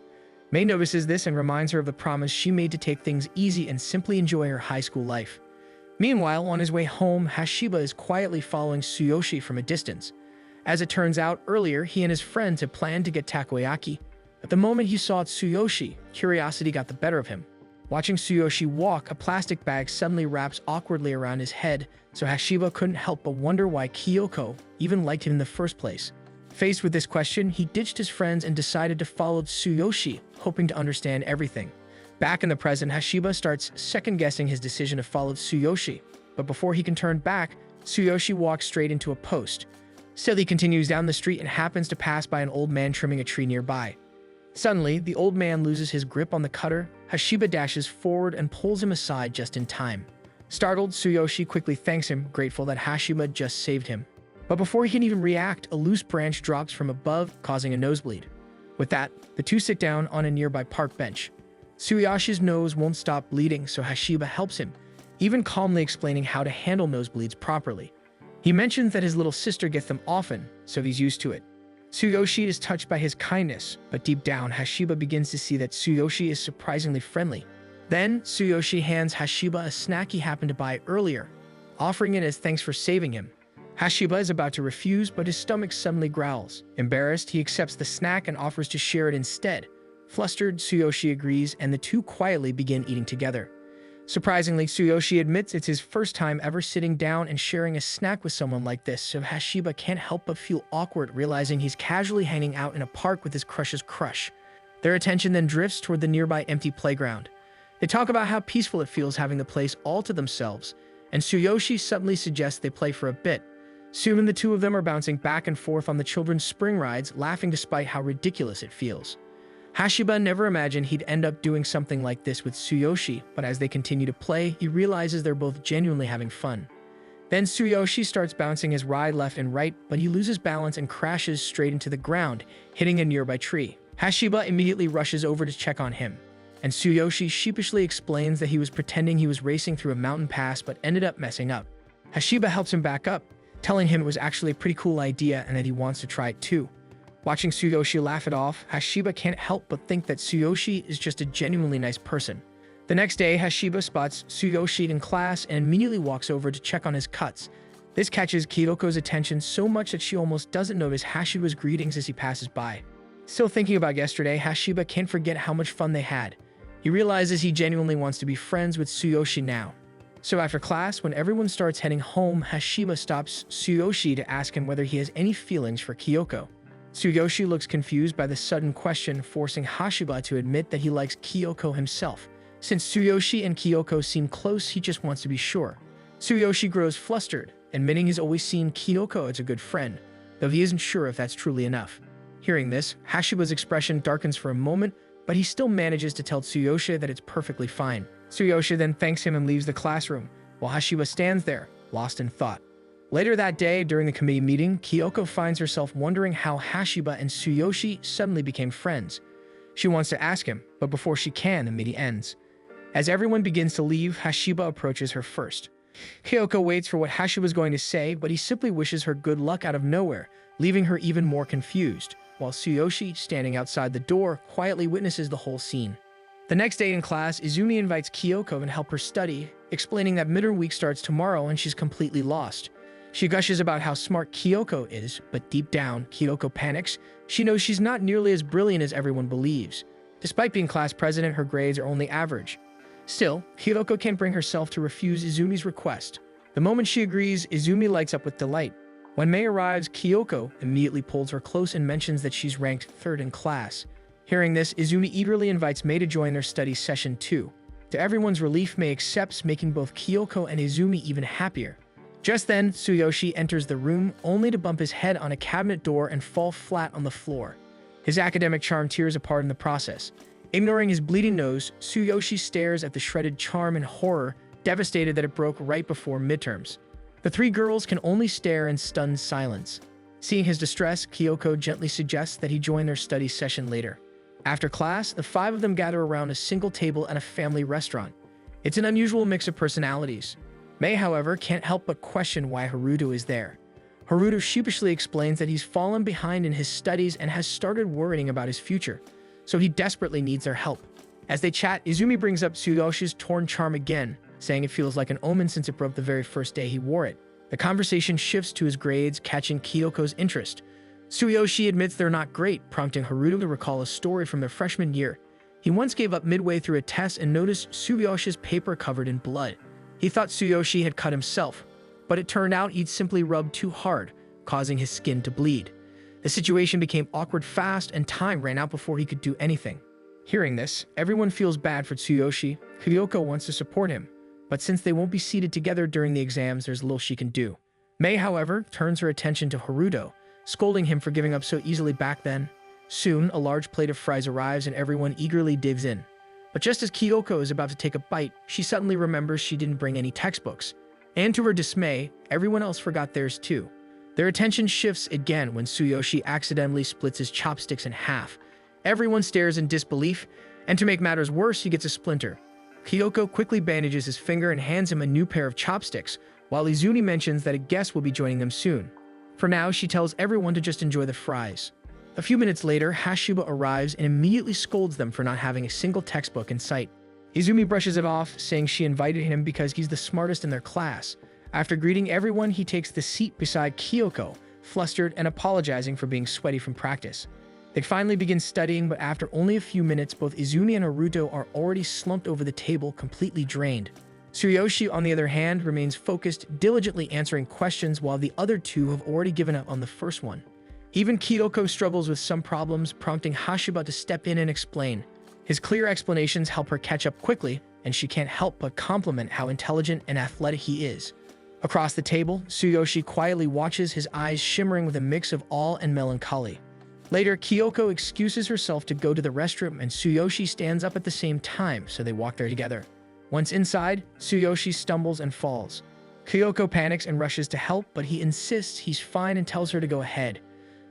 Mei notices this and reminds her of the promise she made to take things easy and simply enjoy her high school life. Meanwhile, on his way home, Hashiba is quietly following Tsuyoshi from a distance. As it turns out, earlier he and his friends had planned to get takoyaki, but the moment he saw Tsuyoshi, curiosity got the better of him. Watching Tsuyoshi walk, a plastic bag suddenly wraps awkwardly around his head, so Hashiba couldn't help but wonder why Kyoko even liked him in the first place. Faced with this question, he ditched his friends and decided to follow Tsuyoshi, hoping to understand everything. Back in the present, Hashiba starts second-guessing his decision to follow Tsuyoshi, but before he can turn back, Tsuyoshi walks straight into a post. Still, he continues down the street and happens to pass by an old man trimming a tree nearby. Suddenly, the old man loses his grip on the cutter. Hashiba dashes forward and pulls him aside just in time. Startled, Tsuyoshi quickly thanks him, grateful that Hashiba just saved him. But before he can even react, a loose branch drops from above, causing a nosebleed. With that, the two sit down on a nearby park bench. Tsuyoshi's nose won't stop bleeding, so Hashiba helps him, even calmly explaining how to handle nosebleeds properly. He mentions that his little sister gets them often, so he's used to it. Tsuyoshi is touched by his kindness, but deep down, Hashiba begins to see that Tsuyoshi is surprisingly friendly. Then, Tsuyoshi hands Hashiba a snack he happened to buy earlier, offering it as thanks for saving him. Hashiba is about to refuse, but his stomach suddenly growls. Embarrassed, he accepts the snack and offers to share it instead. Flustered, Tsuyoshi agrees, and the two quietly begin eating together. Surprisingly, Tsuyoshi admits it's his first time ever sitting down and sharing a snack with someone like this, so Hashiba can't help but feel awkward realizing he's casually hanging out in a park with his crush's crush. Their attention then drifts toward the nearby empty playground. They talk about how peaceful it feels having the place all to themselves, and Tsuyoshi suddenly suggests they play for a bit. Soon the two of them are bouncing back and forth on the children's spring rides, laughing despite how ridiculous it feels. Hashiba never imagined he'd end up doing something like this with Tsuyoshi, but as they continue to play, he realizes they're both genuinely having fun. Then Tsuyoshi starts bouncing his ride left and right, but he loses balance and crashes straight into the ground, hitting a nearby tree. Hashiba immediately rushes over to check on him, and Tsuyoshi sheepishly explains that he was pretending he was racing through a mountain pass but ended up messing up. Hashiba helps him back up, telling him it was actually a pretty cool idea and that he wants to try it too. Watching Tsuyoshi laugh it off, Hashiba can't help but think that Tsuyoshi is just a genuinely nice person. The next day, Hashiba spots Tsuyoshi in class and immediately walks over to check on his cuts. This catches Kyoko's attention so much that she almost doesn't notice Hashiba's greetings as he passes by. Still thinking about yesterday, Hashiba can't forget how much fun they had. He realizes he genuinely wants to be friends with Tsuyoshi now. So after class, when everyone starts heading home, Hashiba stops Tsuyoshi to ask him whether he has any feelings for Kyoko. Tsuyoshi looks confused by the sudden question, forcing Hashiba to admit that he likes Kyoko himself. Since Tsuyoshi and Kyoko seem close, he just wants to be sure. Tsuyoshi grows flustered, admitting he's always seen Kyoko as a good friend, though he isn't sure if that's truly enough. Hearing this, Hashiba's expression darkens for a moment, but he still manages to tell Tsuyoshi that it's perfectly fine. Tsuyoshi then thanks him and leaves the classroom, while Hashiba stands there, lost in thought. Later that day, during the committee meeting, Kyoko finds herself wondering how Hashiba and Tsuyoshi suddenly became friends. She wants to ask him, but before she can, the meeting ends. As everyone begins to leave, Hashiba approaches her first. Kyoko waits for what Hashiba's going to say, but he simply wishes her good luck out of nowhere, leaving her even more confused, while Tsuyoshi, standing outside the door, quietly witnesses the whole scene. The next day in class, Izumi invites Kyoko to help her study, explaining that midterm week starts tomorrow and she's completely lost. She gushes about how smart Kyoko is, but deep down, Kyoko panics. She knows she's not nearly as brilliant as everyone believes. Despite being class president, her grades are only average. Still, Kyoko can't bring herself to refuse Izumi's request. The moment she agrees, Izumi lights up with delight. When Mei arrives, Kyoko immediately pulls her close and mentions that she's ranked third in class. Hearing this, Izumi eagerly invites Mei to join their study session too. To everyone's relief, Mei accepts, making both Kyoko and Izumi even happier. Just then, Tsuyoshi enters the room, only to bump his head on a cabinet door and fall flat on the floor. His academic charm tears apart in the process. Ignoring his bleeding nose, Tsuyoshi stares at the shredded charm in horror, devastated that it broke right before midterms. The three girls can only stare in stunned silence. Seeing his distress, Kyoko gently suggests that he join their study session later. After class, the five of them gather around a single table at a family restaurant. It's an unusual mix of personalities. Mei, however, can't help but question why Haruto is there. Haruto sheepishly explains that he's fallen behind in his studies and has started worrying about his future, so he desperately needs their help. As they chat, Izumi brings up Tsuyoshi's torn charm again, saying it feels like an omen since it broke the very first day he wore it. The conversation shifts to his grades, catching Kyoko's interest. Tsuyoshi admits they're not great, prompting Haruto to recall a story from their freshman year. He once gave up midway through a test and noticed Tsuyoshi's paper covered in blood. He thought Tsuyoshi had cut himself, but it turned out he'd simply rubbed too hard, causing his skin to bleed. The situation became awkward fast, and time ran out before he could do anything. Hearing this, everyone feels bad for Tsuyoshi. Kyoko wants to support him, but since they won't be seated together during the exams, there's little she can do. Mei, however, turns her attention to Haruto, scolding him for giving up so easily back then. Soon, a large plate of fries arrives and everyone eagerly digs in. But just as Kyoko is about to take a bite, she suddenly remembers she didn't bring any textbooks. And to her dismay, everyone else forgot theirs too. Their attention shifts again when Tsuyoshi accidentally splits his chopsticks in half. Everyone stares in disbelief, and to make matters worse, he gets a splinter. Kyoko quickly bandages his finger and hands him a new pair of chopsticks, while Izumi mentions that a guest will be joining them soon. For now, she tells everyone to just enjoy the fries. A few minutes later, Hashiba arrives and immediately scolds them for not having a single textbook in sight. Izumi brushes it off, saying she invited him because he's the smartest in their class. After greeting everyone, he takes the seat beside Kyoko, flustered and apologizing for being sweaty from practice. They finally begin studying, but after only a few minutes, both Izumi and Haruto are already slumped over the table, completely drained. Tsuyoshi, on the other hand, remains focused, diligently answering questions, while the other two have already given up on the first one. Even Kyoko struggles with some problems, prompting Hashiba to step in and explain. His clear explanations help her catch up quickly, and she can't help but compliment how intelligent and athletic he is. Across the table, Tsuyoshi quietly watches, his eyes shimmering with a mix of awe and melancholy. Later, Kyoko excuses herself to go to the restroom, and Tsuyoshi stands up at the same time, so they walk there together. Once inside, Tsuyoshi stumbles and falls. Kyoko panics and rushes to help, but he insists he's fine and tells her to go ahead.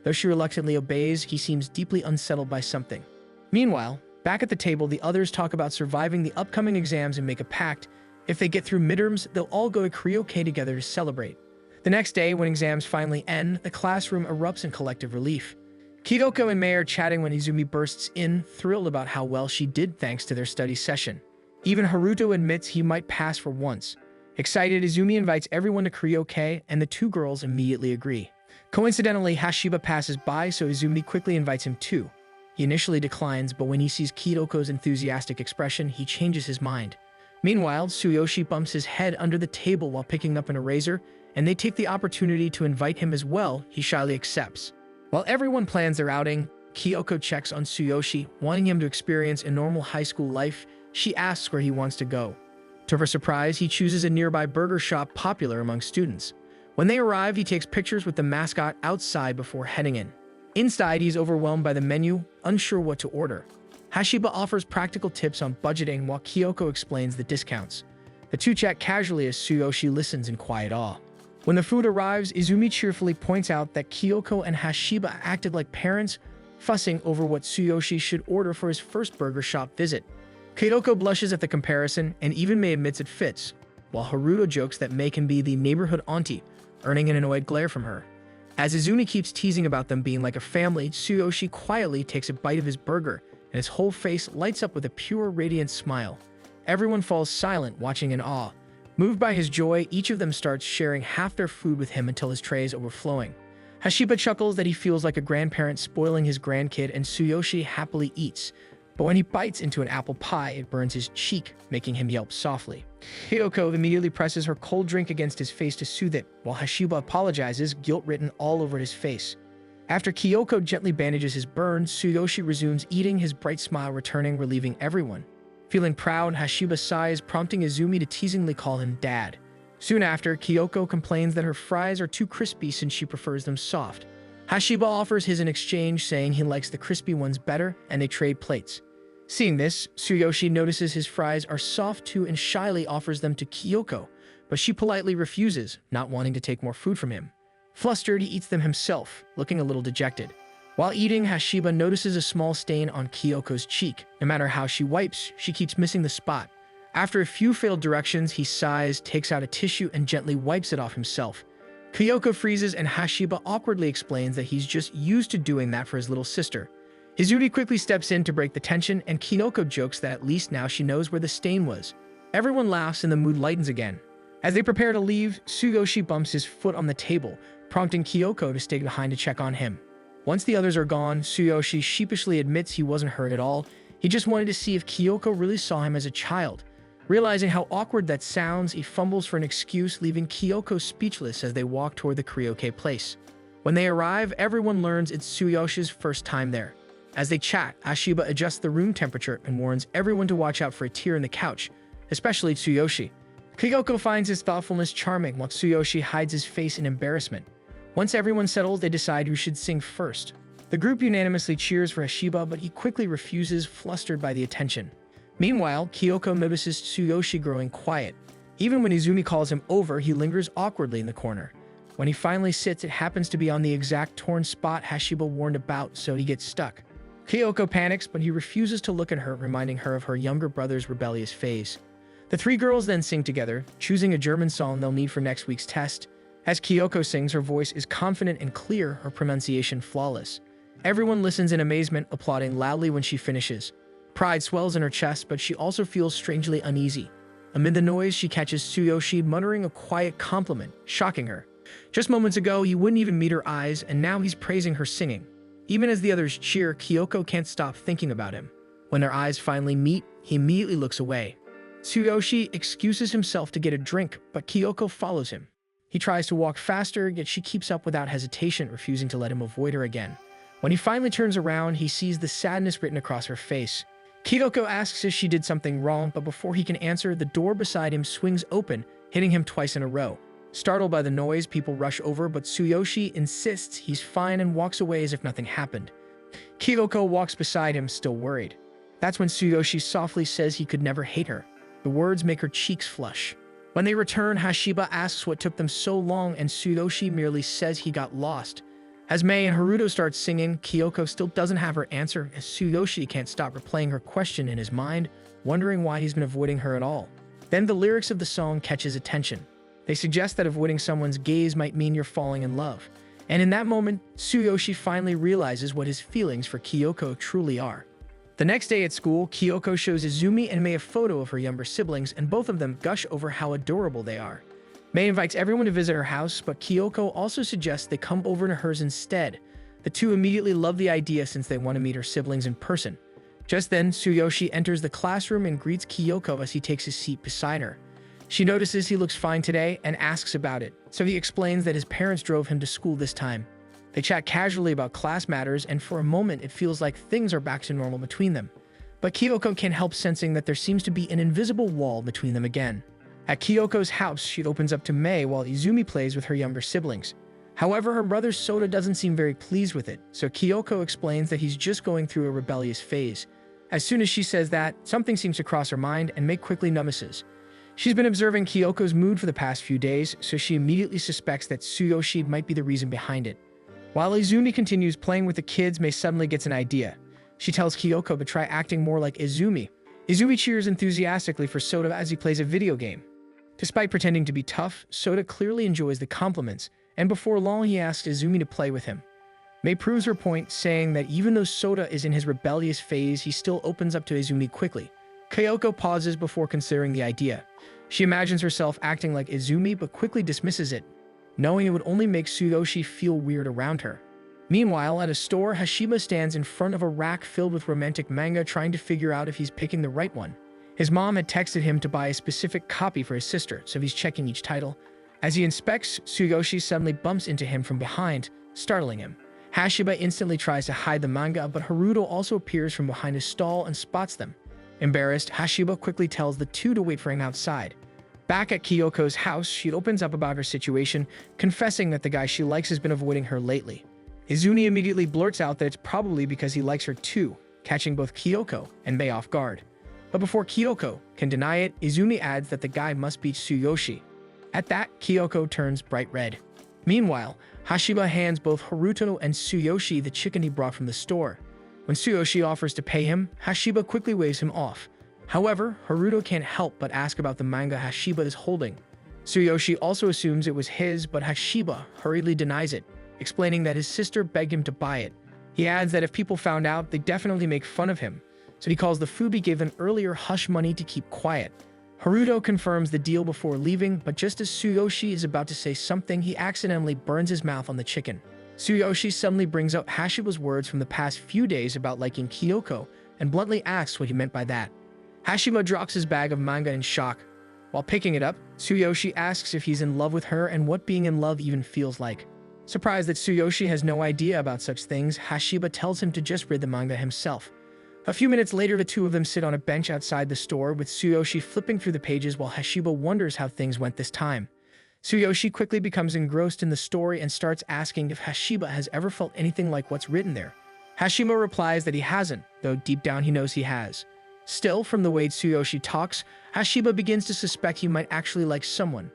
Though she reluctantly obeys, he seems deeply unsettled by something. Meanwhile, back at the table, the others talk about surviving the upcoming exams and make a pact. If they get through midterms, they'll all go to karaoke together to celebrate. The next day, when exams finally end, the classroom erupts in collective relief. Kyoko and Mei are chatting when Izumi bursts in, thrilled about how well she did thanks to their study session. Even Haruto admits he might pass for once. Excited, Izumi invites everyone to karaoke, and the two girls immediately agree. Coincidentally, Hashiba passes by, so Izumi quickly invites him too. He initially declines, but when he sees Kyoko's enthusiastic expression, he changes his mind. Meanwhile, Tsuyoshi bumps his head under the table while picking up an eraser, and they take the opportunity to invite him as well. He shyly accepts. While everyone plans their outing, Kyoko checks on Tsuyoshi, wanting him to experience a normal high school life. She asks where he wants to go. To her surprise, he chooses a nearby burger shop popular among students. When they arrive, he takes pictures with the mascot outside before heading in. Inside, he's overwhelmed by the menu, unsure what to order. Hashiba offers practical tips on budgeting while Kyoko explains the discounts. The two chat casually as Tsuyoshi listens in quiet awe. When the food arrives, Izumi cheerfully points out that Kyoko and Hashiba acted like parents, fussing over what Tsuyoshi should order for his first burger shop visit. Kyoko blushes at the comparison and even Mei admits it fits, while Haruto jokes that Mei can be the neighborhood auntie, earning an annoyed glare from her. As Izumi keeps teasing about them being like a family, Tsuyoshi quietly takes a bite of his burger, and his whole face lights up with a pure, radiant smile. Everyone falls silent, watching in awe. Moved by his joy, each of them starts sharing half their food with him until his tray is overflowing. Hashiba chuckles that he feels like a grandparent spoiling his grandkid, and Tsuyoshi happily eats. But when he bites into an apple pie, it burns his cheek, making him yelp softly. Kyoko immediately presses her cold drink against his face to soothe it, while Hashiba apologizes, guilt written all over his face. After Kyoko gently bandages his burns, Tsuyoshi resumes eating, his bright smile returning, relieving everyone. Feeling proud, Hashiba sighs, prompting Izumi to teasingly call him Dad. Soon after, Kyoko complains that her fries are too crispy since she prefers them soft. Hashiba offers his in exchange, saying he likes the crispy ones better, and they trade plates. Seeing this, Tsuyoshi notices his fries are soft too and shyly offers them to Kyoko, but she politely refuses, not wanting to take more food from him. Flustered, he eats them himself, looking a little dejected. While eating, Hashiba notices a small stain on Kyoko's cheek. No matter how she wipes, she keeps missing the spot. After a few failed directions, he sighs, takes out a tissue, and gently wipes it off himself. Kyoko freezes, and Hashiba awkwardly explains that he's just used to doing that for his little sister. Izumi quickly steps in to break the tension, and Kyoko jokes that at least now she knows where the stain was. Everyone laughs and the mood lightens again. As they prepare to leave, Tsuyoshi bumps his foot on the table, prompting Kyoko to stay behind to check on him. Once the others are gone, Tsuyoshi sheepishly admits he wasn't hurt at all. He just wanted to see if Kyoko really saw him as a child. Realizing how awkward that sounds, he fumbles for an excuse, leaving Kyoko speechless as they walk toward the karaoke place. When they arrive, everyone learns it's Tsuyoshi's first time there. As they chat, Hashiba adjusts the room temperature and warns everyone to watch out for a tear in the couch, especially Tsuyoshi. Kyoko finds his thoughtfulness charming, while Tsuyoshi hides his face in embarrassment. Once everyone settles, they decide who should sing first. The group unanimously cheers for Hashiba, but he quickly refuses, flustered by the attention. Meanwhile, Kyoko notices Tsuyoshi growing quiet. Even when Izumi calls him over, he lingers awkwardly in the corner. When he finally sits, it happens to be on the exact torn spot Hashiba warned about, so he gets stuck. Kyoko panics, but he refuses to look at her, reminding her of her younger brother's rebellious phase. The three girls then sing together, choosing a German song they'll need for next week's test. As Kyoko sings, her voice is confident and clear, her pronunciation flawless. Everyone listens in amazement, applauding loudly when she finishes. Pride swells in her chest, but she also feels strangely uneasy. Amid the noise, she catches Tsuyoshi muttering a quiet compliment, shocking her. Just moments ago, he wouldn't even meet her eyes, and now he's praising her singing. Even as the others cheer, Kyoko can't stop thinking about him. When their eyes finally meet, he immediately looks away. Tsuyoshi excuses himself to get a drink, but Kyoko follows him. He tries to walk faster, yet she keeps up without hesitation, refusing to let him avoid her again. When he finally turns around, he sees the sadness written across her face. Kyoko asks if she did something wrong, but before he can answer, the door beside him swings open, hitting him twice in a row. Startled by the noise, people rush over, but Tsuyoshi insists he's fine and walks away as if nothing happened. Kyoko walks beside him, still worried. That's when Tsuyoshi softly says he could never hate her. The words make her cheeks flush. When they return, Hashiba asks what took them so long, and Tsuyoshi merely says he got lost. As Mei and Haruto start singing, Kyoko still doesn't have her answer, as Tsuyoshi can't stop replaying her question in his mind, wondering why he's been avoiding her at all. Then the lyrics of the song catch his attention. They suggest that avoiding someone's gaze might mean you're falling in love. And in that moment, Tsuyoshi finally realizes what his feelings for Kyoko truly are. The next day at school, Kyoko shows Izumi and Mei a photo of her younger siblings, and both of them gush over how adorable they are. Mei invites everyone to visit her house, but Kyoko also suggests they come over to hers instead. The two immediately love the idea since they want to meet her siblings in person. Just then, Tsuyoshi enters the classroom and greets Kyoko as he takes his seat beside her. She notices he looks fine today and asks about it, so he explains that his parents drove him to school this time. They chat casually about class matters, and for a moment it feels like things are back to normal between them. But Kyoko can't help sensing that there seems to be an invisible wall between them again. At Kyoko's house, she opens up to Mei while Izumi plays with her younger siblings. However, her brother Sota doesn't seem very pleased with it, so Kyoko explains that he's just going through a rebellious phase. As soon as she says that, something seems to cross her mind, and Mei quickly numbs's. She's been observing Kyoko's mood for the past few days, so she immediately suspects that Tsuyoshi might be the reason behind it. While Izumi continues playing with the kids, Mei suddenly gets an idea. She tells Kyoko to try acting more like Izumi. Izumi cheers enthusiastically for Soda as he plays a video game. Despite pretending to be tough, Soda clearly enjoys the compliments, and before long he asks Izumi to play with him. Mei proves her point, saying that even though Soda is in his rebellious phase, he still opens up to Izumi quickly. Kyoko pauses before considering the idea. She imagines herself acting like Izumi but quickly dismisses it, knowing it would only make Tsuyoshi feel weird around her. Meanwhile, at a store, Hashiba stands in front of a rack filled with romantic manga trying to figure out if he's picking the right one. His mom had texted him to buy a specific copy for his sister, so he's checking each title. As he inspects, Tsuyoshi suddenly bumps into him from behind, startling him. Hashiba instantly tries to hide the manga, but Haruto also appears from behind his stall and spots them. Embarrassed, Hashiba quickly tells the two to wait for him outside. Back at Kyoko's house, she opens up about her situation, confessing that the guy she likes has been avoiding her lately. Izumi immediately blurts out that it's probably because he likes her too, catching both Kyoko and Mei off guard. But before Kyoko can deny it, Izumi adds that the guy must be Tsuyoshi. At that, Kyoko turns bright red. Meanwhile, Hashiba hands both Haruto and Tsuyoshi the chicken he brought from the store. When Tsuyoshi offers to pay him, Hashiba quickly waves him off. However, Haruto can't help but ask about the manga Hashiba is holding. Tsuyoshi also assumes it was his, but Hashiba hurriedly denies it, explaining that his sister begged him to buy it. He adds that if people found out, they'd definitely make fun of him, so he calls the food he gave them earlier hush money to keep quiet. Haruto confirms the deal before leaving, but just as Tsuyoshi is about to say something, he accidentally burns his mouth on the chicken. Tsuyoshi suddenly brings up Hashiba's words from the past few days about liking Kyoko, and bluntly asks what he meant by that. Hashiba drops his bag of manga in shock. While picking it up, Tsuyoshi asks if he's in love with her and what being in love even feels like. Surprised that Tsuyoshi has no idea about such things, Hashiba tells him to just read the manga himself. A few minutes later, the two of them sit on a bench outside the store, with Tsuyoshi flipping through the pages while Hashiba wonders how things went this time. Tsuyoshi quickly becomes engrossed in the story and starts asking if Hashiba has ever felt anything like what's written there. Hashiba replies that he hasn't, though deep down he knows he has. Still, from the way Tsuyoshi talks, Hashiba begins to suspect he might actually like someone.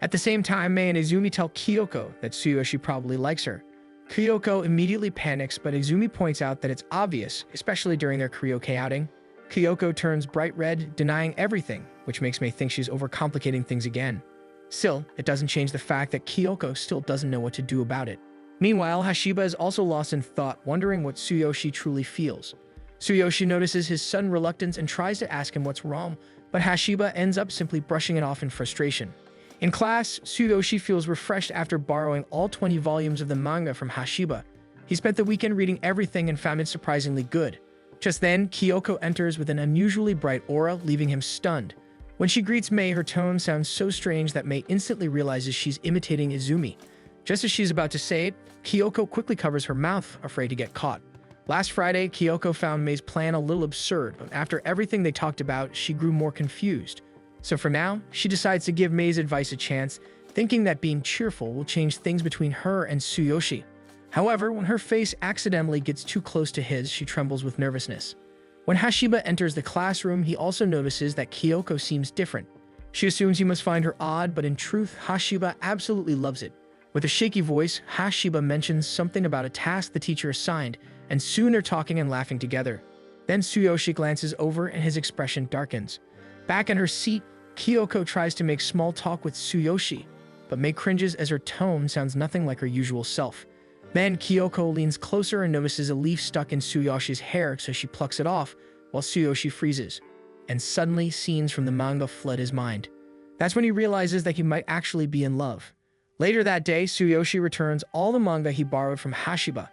At the same time, Mei and Izumi tell Kyoko that Tsuyoshi probably likes her. Kyoko immediately panics, but Izumi points out that it's obvious, especially during their karaoke outing. Kyoko turns bright red, denying everything, which makes Mei think she's overcomplicating things again. Still, it doesn't change the fact that Kyoko still doesn't know what to do about it. Meanwhile, Hashiba is also lost in thought, wondering what Tsuyoshi truly feels. Tsuyoshi notices his sudden reluctance and tries to ask him what's wrong, but Hashiba ends up simply brushing it off in frustration. In class, Tsuyoshi feels refreshed after borrowing all 20 volumes of the manga from Hashiba. He spent the weekend reading everything and found it surprisingly good. Just then, Kyoko enters with an unusually bright aura, leaving him stunned. When she greets Mei, her tone sounds so strange that Mei instantly realizes she's imitating Izumi. Just as she's about to say it, Kyoko quickly covers her mouth, afraid to get caught. Last Friday, Kyoko found Mei's plan a little absurd, but after everything they talked about, she grew more confused. So for now, she decides to give Mei's advice a chance, thinking that being cheerful will change things between her and Tsuyoshi. However, when her face accidentally gets too close to his, she trembles with nervousness. When Hashiba enters the classroom, he also notices that Kyoko seems different. She assumes he must find her odd, but in truth, Hashiba absolutely loves it. With a shaky voice, Hashiba mentions something about a task the teacher assigned, and soon they're talking and laughing together. Then Tsuyoshi glances over and his expression darkens. Back in her seat, Kyoko tries to make small talk with Tsuyoshi, but Mei cringes as her tone sounds nothing like her usual self. Then Kyoko leans closer and notices a leaf stuck in Tsuyoshi's hair, so she plucks it off, while Tsuyoshi freezes. And suddenly, scenes from the manga flood his mind. That's when he realizes that he might actually be in love. Later that day, Tsuyoshi returns all the manga he borrowed from Hashiba.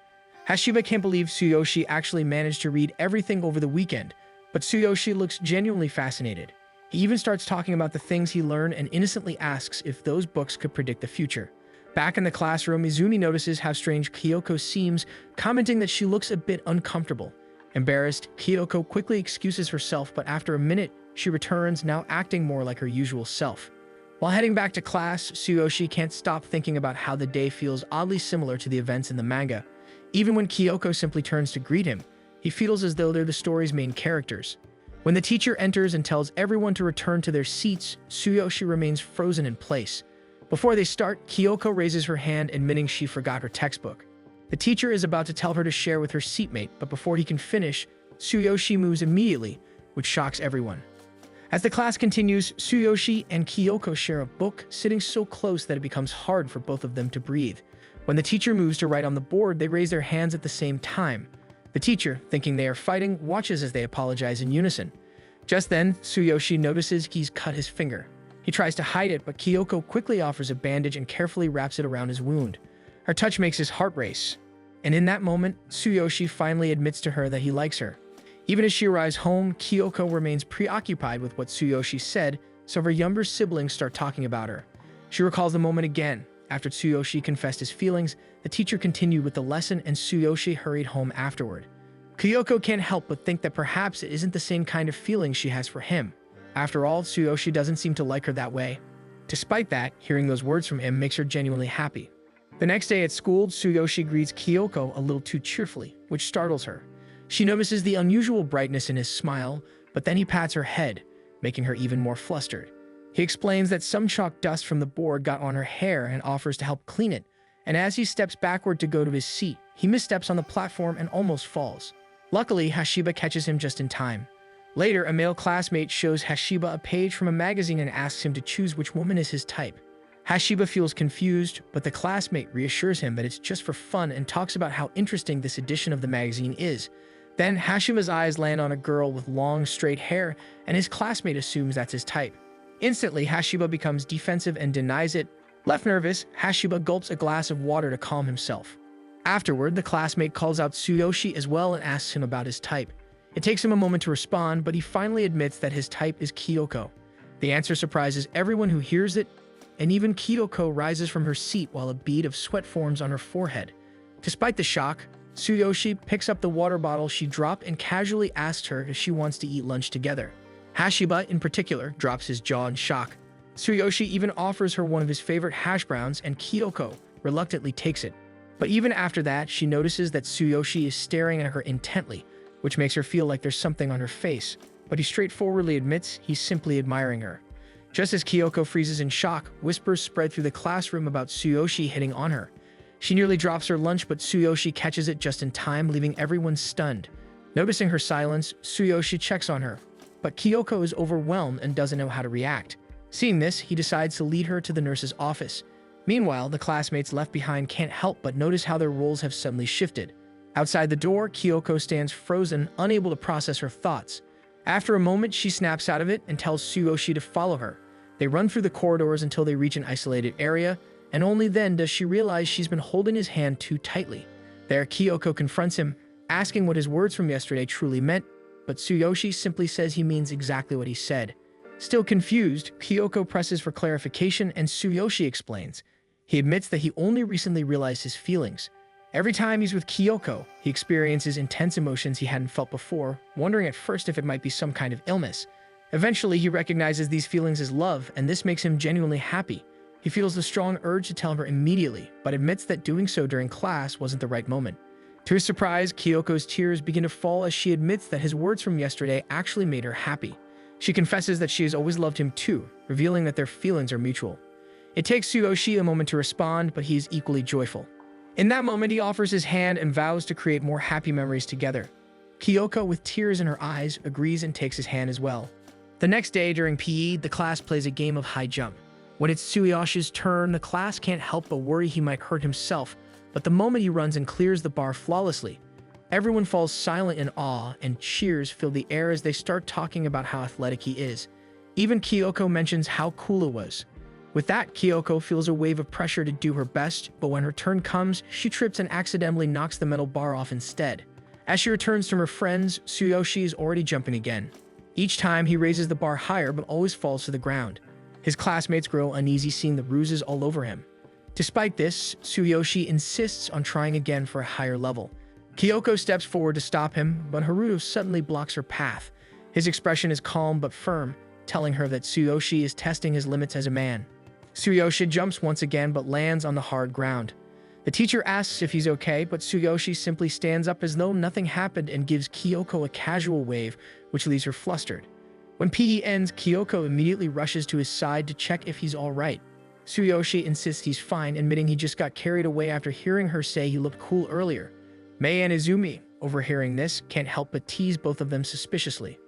Hashiba can't believe Tsuyoshi actually managed to read everything over the weekend, but Tsuyoshi looks genuinely fascinated. He even starts talking about the things he learned and innocently asks if those books could predict the future. Back in the classroom, Izumi notices how strange Kyoko seems, commenting that she looks a bit uncomfortable. Embarrassed, Kyoko quickly excuses herself, but after a minute, she returns, now acting more like her usual self. While heading back to class, Tsuyoshi can't stop thinking about how the day feels oddly similar to the events in the manga. Even when Kyoko simply turns to greet him, he feels as though they're the story's main characters. When the teacher enters and tells everyone to return to their seats, Tsuyoshi remains frozen in place. Before they start, Kyoko raises her hand admitting she forgot her textbook. The teacher is about to tell her to share with her seatmate, but before he can finish, Tsuyoshi moves immediately, which shocks everyone. As the class continues, Tsuyoshi and Kyoko share a book, sitting so close that it becomes hard for both of them to breathe. When the teacher moves to write on the board, they raise their hands at the same time. The teacher, thinking they are fighting, watches as they apologize in unison. Just then, Tsuyoshi notices he's cut his finger. He tries to hide it, but Kyoko quickly offers a bandage and carefully wraps it around his wound. Her touch makes his heart race. And in that moment, Tsuyoshi finally admits to her that he likes her. Even as she arrives home, Kyoko remains preoccupied with what Tsuyoshi said, so her younger siblings start talking about her. She recalls the moment again. After Tsuyoshi confessed his feelings, the teacher continued with the lesson and Tsuyoshi hurried home afterward. Kyoko can't help but think that perhaps it isn't the same kind of feeling she has for him. After all, Tsuyoshi doesn't seem to like her that way. Despite that, hearing those words from him makes her genuinely happy. The next day at school, Tsuyoshi greets Kyoko a little too cheerfully, which startles her. She notices the unusual brightness in his smile, but then he pats her head, making her even more flustered. He explains that some chalk dust from the board got on her hair and offers to help clean it, and as he steps backward to go to his seat, he missteps on the platform and almost falls. Luckily, Hashiba catches him just in time. Later, a male classmate shows Hashiba a page from a magazine and asks him to choose which woman is his type. Hashiba feels confused, but the classmate reassures him that it's just for fun and talks about how interesting this edition of the magazine is. Then, Hashiba's eyes land on a girl with long, straight hair, and his classmate assumes that's his type. Instantly, Hashiba becomes defensive and denies it. Left nervous, Hashiba gulps a glass of water to calm himself. Afterward, the classmate calls out Tsuyoshi as well and asks him about his type. It takes him a moment to respond, but he finally admits that his type is Kyoko. The answer surprises everyone who hears it, and even Kyoko rises from her seat while a bead of sweat forms on her forehead. Despite the shock, Tsuyoshi picks up the water bottle she dropped and casually asks her if she wants to eat lunch together. Hashiba, in particular, drops his jaw in shock. Tsuyoshi even offers her one of his favorite hash browns, and Kyoko reluctantly takes it. But even after that, she notices that Tsuyoshi is staring at her intently, which makes her feel like there's something on her face, but he straightforwardly admits he's simply admiring her. Just as Kyoko freezes in shock, whispers spread through the classroom about Tsuyoshi hitting on her. She nearly drops her lunch, but Tsuyoshi catches it just in time, leaving everyone stunned. Noticing her silence, Tsuyoshi checks on her, but Kyoko is overwhelmed and doesn't know how to react. Seeing this, he decides to lead her to the nurse's office. Meanwhile, the classmates left behind can't help but notice how their roles have suddenly shifted. Outside the door, Kyoko stands frozen, unable to process her thoughts. After a moment, she snaps out of it and tells Tsuyoshi to follow her. They run through the corridors until they reach an isolated area, and only then does she realize she's been holding his hand too tightly. There, Kyoko confronts him, asking what his words from yesterday truly meant, but Tsuyoshi simply says he means exactly what he said. Still confused, Kyoko presses for clarification and Tsuyoshi explains. He admits that he only recently realized his feelings. Every time he's with Kyoko, he experiences intense emotions he hadn't felt before, wondering at first if it might be some kind of illness. Eventually, he recognizes these feelings as love, and this makes him genuinely happy. He feels the strong urge to tell her immediately, but admits that doing so during class wasn't the right moment. To his surprise, Kyoko's tears begin to fall as she admits that his words from yesterday actually made her happy. She confesses that she has always loved him too, revealing that their feelings are mutual. It takes Tsuyoshi a moment to respond, but he is equally joyful. In that moment, he offers his hand and vows to create more happy memories together. Kyoko, with tears in her eyes, agrees and takes his hand as well. The next day, during PE, the class plays a game of high jump. When it's Tsuyoshi's turn, the class can't help but worry he might hurt himself, but the moment he runs and clears the bar flawlessly, everyone falls silent in awe and cheers fill the air as they start talking about how athletic he is. Even Kyoko mentions how cool it was. With that, Kyoko feels a wave of pressure to do her best, but when her turn comes, she trips and accidentally knocks the metal bar off instead. As she returns from her friends, Tsuyoshi is already jumping again. Each time, he raises the bar higher but always falls to the ground. His classmates grow uneasy seeing the bruises all over him. Despite this, Tsuyoshi insists on trying again for a higher level. Kyoko steps forward to stop him, but Haruto suddenly blocks her path. His expression is calm but firm, telling her that Tsuyoshi is testing his limits as a man. Tsuyoshi jumps once again but lands on the hard ground. The teacher asks if he's okay, but Tsuyoshi simply stands up as though nothing happened and gives Kyoko a casual wave, which leaves her flustered. When PE ends, Kyoko immediately rushes to his side to check if he's alright. Tsuyoshi insists he's fine, admitting he just got carried away after hearing her say he looked cool earlier. Mei and Izumi, overhearing this, can't help but tease both of them suspiciously.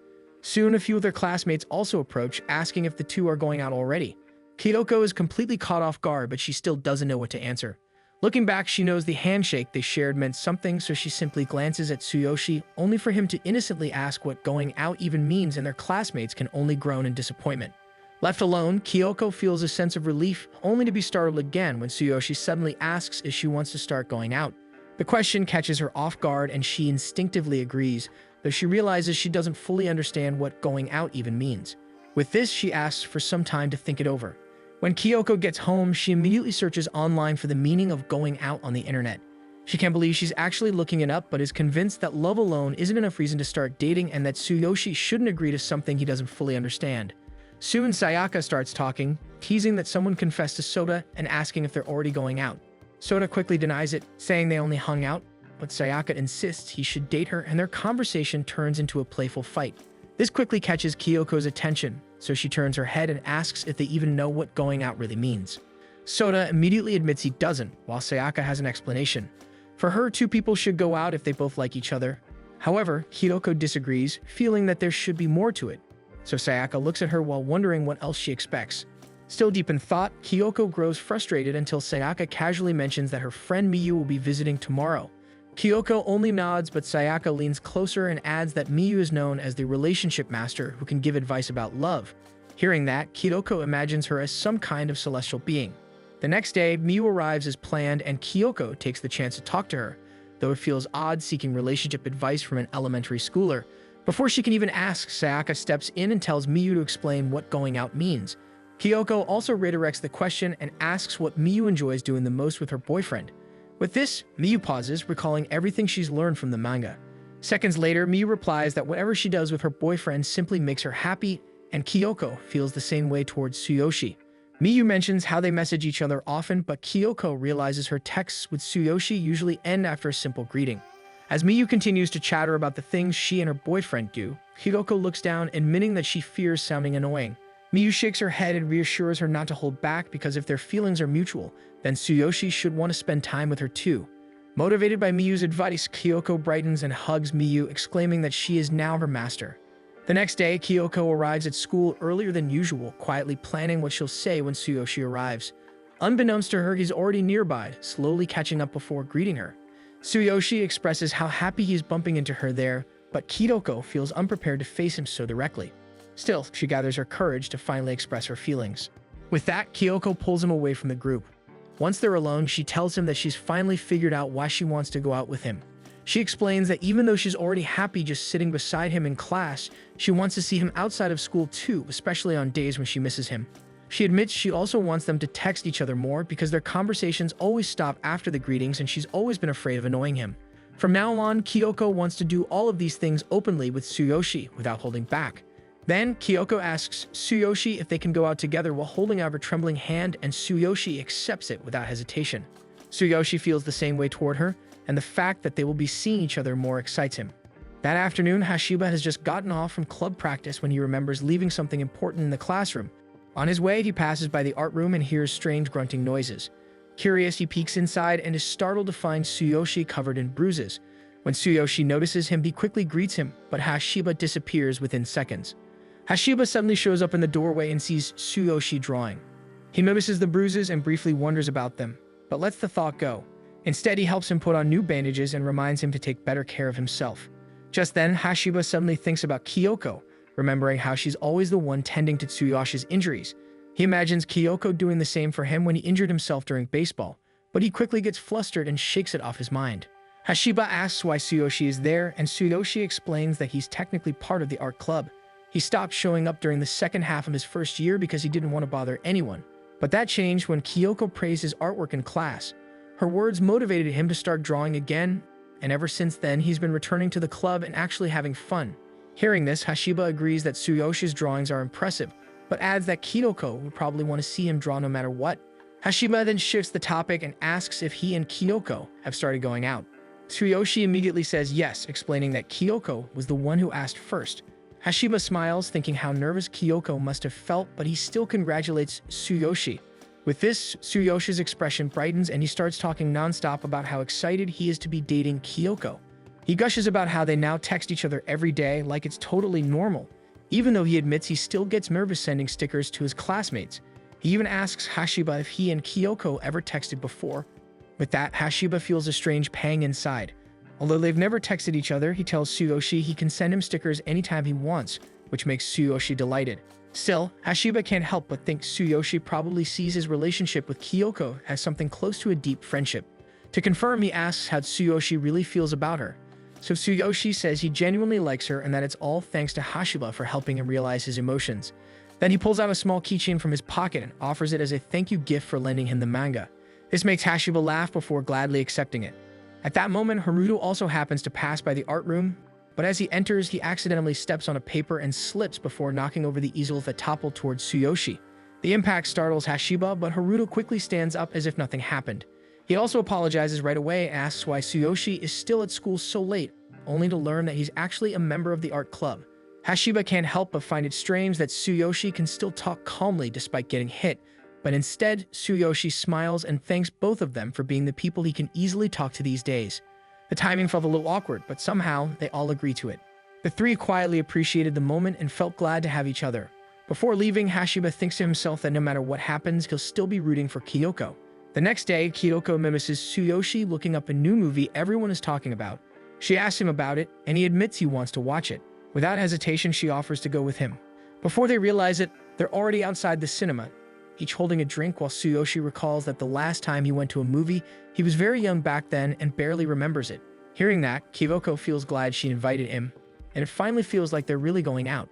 Soon, a few of their classmates also approach, asking if the two are going out already. Kyoko is completely caught off guard, but she still doesn't know what to answer. Looking back, she knows the handshake they shared meant something, so she simply glances at Tsuyoshi, only for him to innocently ask what going out even means, and their classmates can only groan in disappointment. Left alone, Kyoko feels a sense of relief, only to be startled again when Tsuyoshi suddenly asks if she wants to start going out. The question catches her off guard, and she instinctively agrees, though she realizes she doesn't fully understand what going out even means. With this, she asks for some time to think it over. When Kyoko gets home, she immediately searches online for the meaning of going out on the internet. She can't believe she's actually looking it up, but is convinced that love alone isn't enough reason to start dating and that Tsuyoshi shouldn't agree to something he doesn't fully understand. Soon, Sayaka starts talking, teasing that someone confessed to Sota and asking if they're already going out. Sota quickly denies it, saying they only hung out, but Sayaka insists he should date her, and their conversation turns into a playful fight. This quickly catches Kyoko's attention, so she turns her head and asks if they even know what going out really means. Sota immediately admits he doesn't, while Sayaka has an explanation. For her, two people should go out if they both like each other. However, Kyoko disagrees, feeling that there should be more to it. So Sayaka looks at her while wondering what else she expects. Still deep in thought, Kyoko grows frustrated until Sayaka casually mentions that her friend Miyu will be visiting tomorrow. Kyoko only nods, but Sayaka leans closer and adds that Miyu is known as the relationship master who can give advice about love. Hearing that, Kyoko imagines her as some kind of celestial being. The next day, Miyu arrives as planned, and Kyoko takes the chance to talk to her, though it feels odd seeking relationship advice from an elementary schooler. Before she can even ask, Sayaka steps in and tells Miyu to explain what going out means. Kyoko also redirects the question and asks what Miyu enjoys doing the most with her boyfriend. With this, Miyu pauses, recalling everything she's learned from the manga. Seconds later, Miyu replies that whatever she does with her boyfriend simply makes her happy, and Kyoko feels the same way towards Tsuyoshi. Miyu mentions how they message each other often, but Kyoko realizes her texts with Tsuyoshi usually end after a simple greeting. As Miyu continues to chatter about the things she and her boyfriend do, Kyoko looks down, admitting that she fears sounding annoying. Miyu shakes her head and reassures her not to hold back because if their feelings are mutual, then Tsuyoshi should want to spend time with her too. Motivated by Miyu's advice, Kyoko brightens and hugs Miyu, exclaiming that she is now her master. The next day, Kyoko arrives at school earlier than usual, quietly planning what she'll say when Tsuyoshi arrives. Unbeknownst to her, he's already nearby, slowly catching up before greeting her. Tsuyoshi expresses how happy he's bumping into her there, but Kyoko feels unprepared to face him so directly. Still, she gathers her courage to finally express her feelings. With that, Kyoko pulls him away from the group. Once they're alone, she tells him that she's finally figured out why she wants to go out with him. She explains that even though she's already happy just sitting beside him in class, she wants to see him outside of school too, especially on days when she misses him. She admits she also wants them to text each other more because their conversations always stop after the greetings, and she's always been afraid of annoying him. From now on, Kyoko wants to do all of these things openly with Tsuyoshi without holding back. Then, Kyoko asks Tsuyoshi if they can go out together while holding out her trembling hand, and Tsuyoshi accepts it without hesitation. Tsuyoshi feels the same way toward her, and the fact that they will be seeing each other more excites him. That afternoon, Hashiba has just gotten off from club practice when he remembers leaving something important in the classroom. On his way, he passes by the art room and hears strange grunting noises. Curious, he peeks inside and is startled to find Tsuyoshi covered in bruises. When Tsuyoshi notices him, he quickly greets him, but Hashiba disappears within seconds. Hashiba suddenly shows up in the doorway and sees Tsuyoshi drawing. He notices the bruises and briefly wonders about them, but lets the thought go. Instead, he helps him put on new bandages and reminds him to take better care of himself. Just then, Hashiba suddenly thinks about Kyoko, remembering how she's always the one tending to Tsuyoshi's injuries. He imagines Kyoko doing the same for him when he injured himself during baseball, but he quickly gets flustered and shakes it off his mind. Hashiba asks why Tsuyoshi is there, and Tsuyoshi explains that he's technically part of the art club. He stopped showing up during the second half of his first year because he didn't want to bother anyone. But that changed when Kyoko praised his artwork in class. Her words motivated him to start drawing again, and ever since then he's been returning to the club and actually having fun. Hearing this, Hashiba agrees that Tsuyoshi's drawings are impressive, but adds that Kyoko would probably want to see him draw no matter what. Hashiba then shifts the topic and asks if he and Kyoko have started going out. Tsuyoshi immediately says yes, explaining that Kyoko was the one who asked first. Hashiba smiles, thinking how nervous Kyoko must have felt, but he still congratulates Tsuyoshi. With this, Tsuyoshi's expression brightens and he starts talking nonstop about how excited he is to be dating Kyoko. He gushes about how they now text each other every day like it's totally normal, even though he admits he still gets nervous sending stickers to his classmates. He even asks Hashiba if he and Kyoko ever texted before. With that, Hashiba feels a strange pang inside. Although they've never texted each other, he tells Tsuyoshi he can send him stickers anytime he wants, which makes Tsuyoshi delighted. Still, Hashiba can't help but think Tsuyoshi probably sees his relationship with Kyoko as something close to a deep friendship. To confirm, he asks how Tsuyoshi really feels about her. So Tsuyoshi says he genuinely likes her and that it's all thanks to Hashiba for helping him realize his emotions. Then he pulls out a small keychain from his pocket and offers it as a thank you gift for lending him the manga. This makes Hashiba laugh before gladly accepting it. At that moment, Haruto also happens to pass by the art room, but as he enters, he accidentally steps on a paper and slips before knocking over the easel that toppled towards Tsuyoshi. The impact startles Hashiba, but Haruto quickly stands up as if nothing happened. He also apologizes right away and asks why Tsuyoshi is still at school so late, only to learn that he's actually a member of the art club. Hashiba can't help but find it strange that Tsuyoshi can still talk calmly despite getting hit, but instead, Tsuyoshi smiles and thanks both of them for being the people he can easily talk to these days. The timing felt a little awkward, but somehow they all agree to it. The three quietly appreciated the moment and felt glad to have each other. Before leaving, Hashiba thinks to himself that no matter what happens, he'll still be rooting for Kyoko. The next day, Kyoko mimics Tsuyoshi looking up a new movie everyone is talking about. She asks him about it, and he admits he wants to watch it. Without hesitation, she offers to go with him. Before they realize it, they're already outside the cinema, each holding a drink while Tsuyoshi recalls that the last time he went to a movie, he was very young back then and barely remembers it. Hearing that, Kyoko feels glad she invited him, and it finally feels like they're really going out.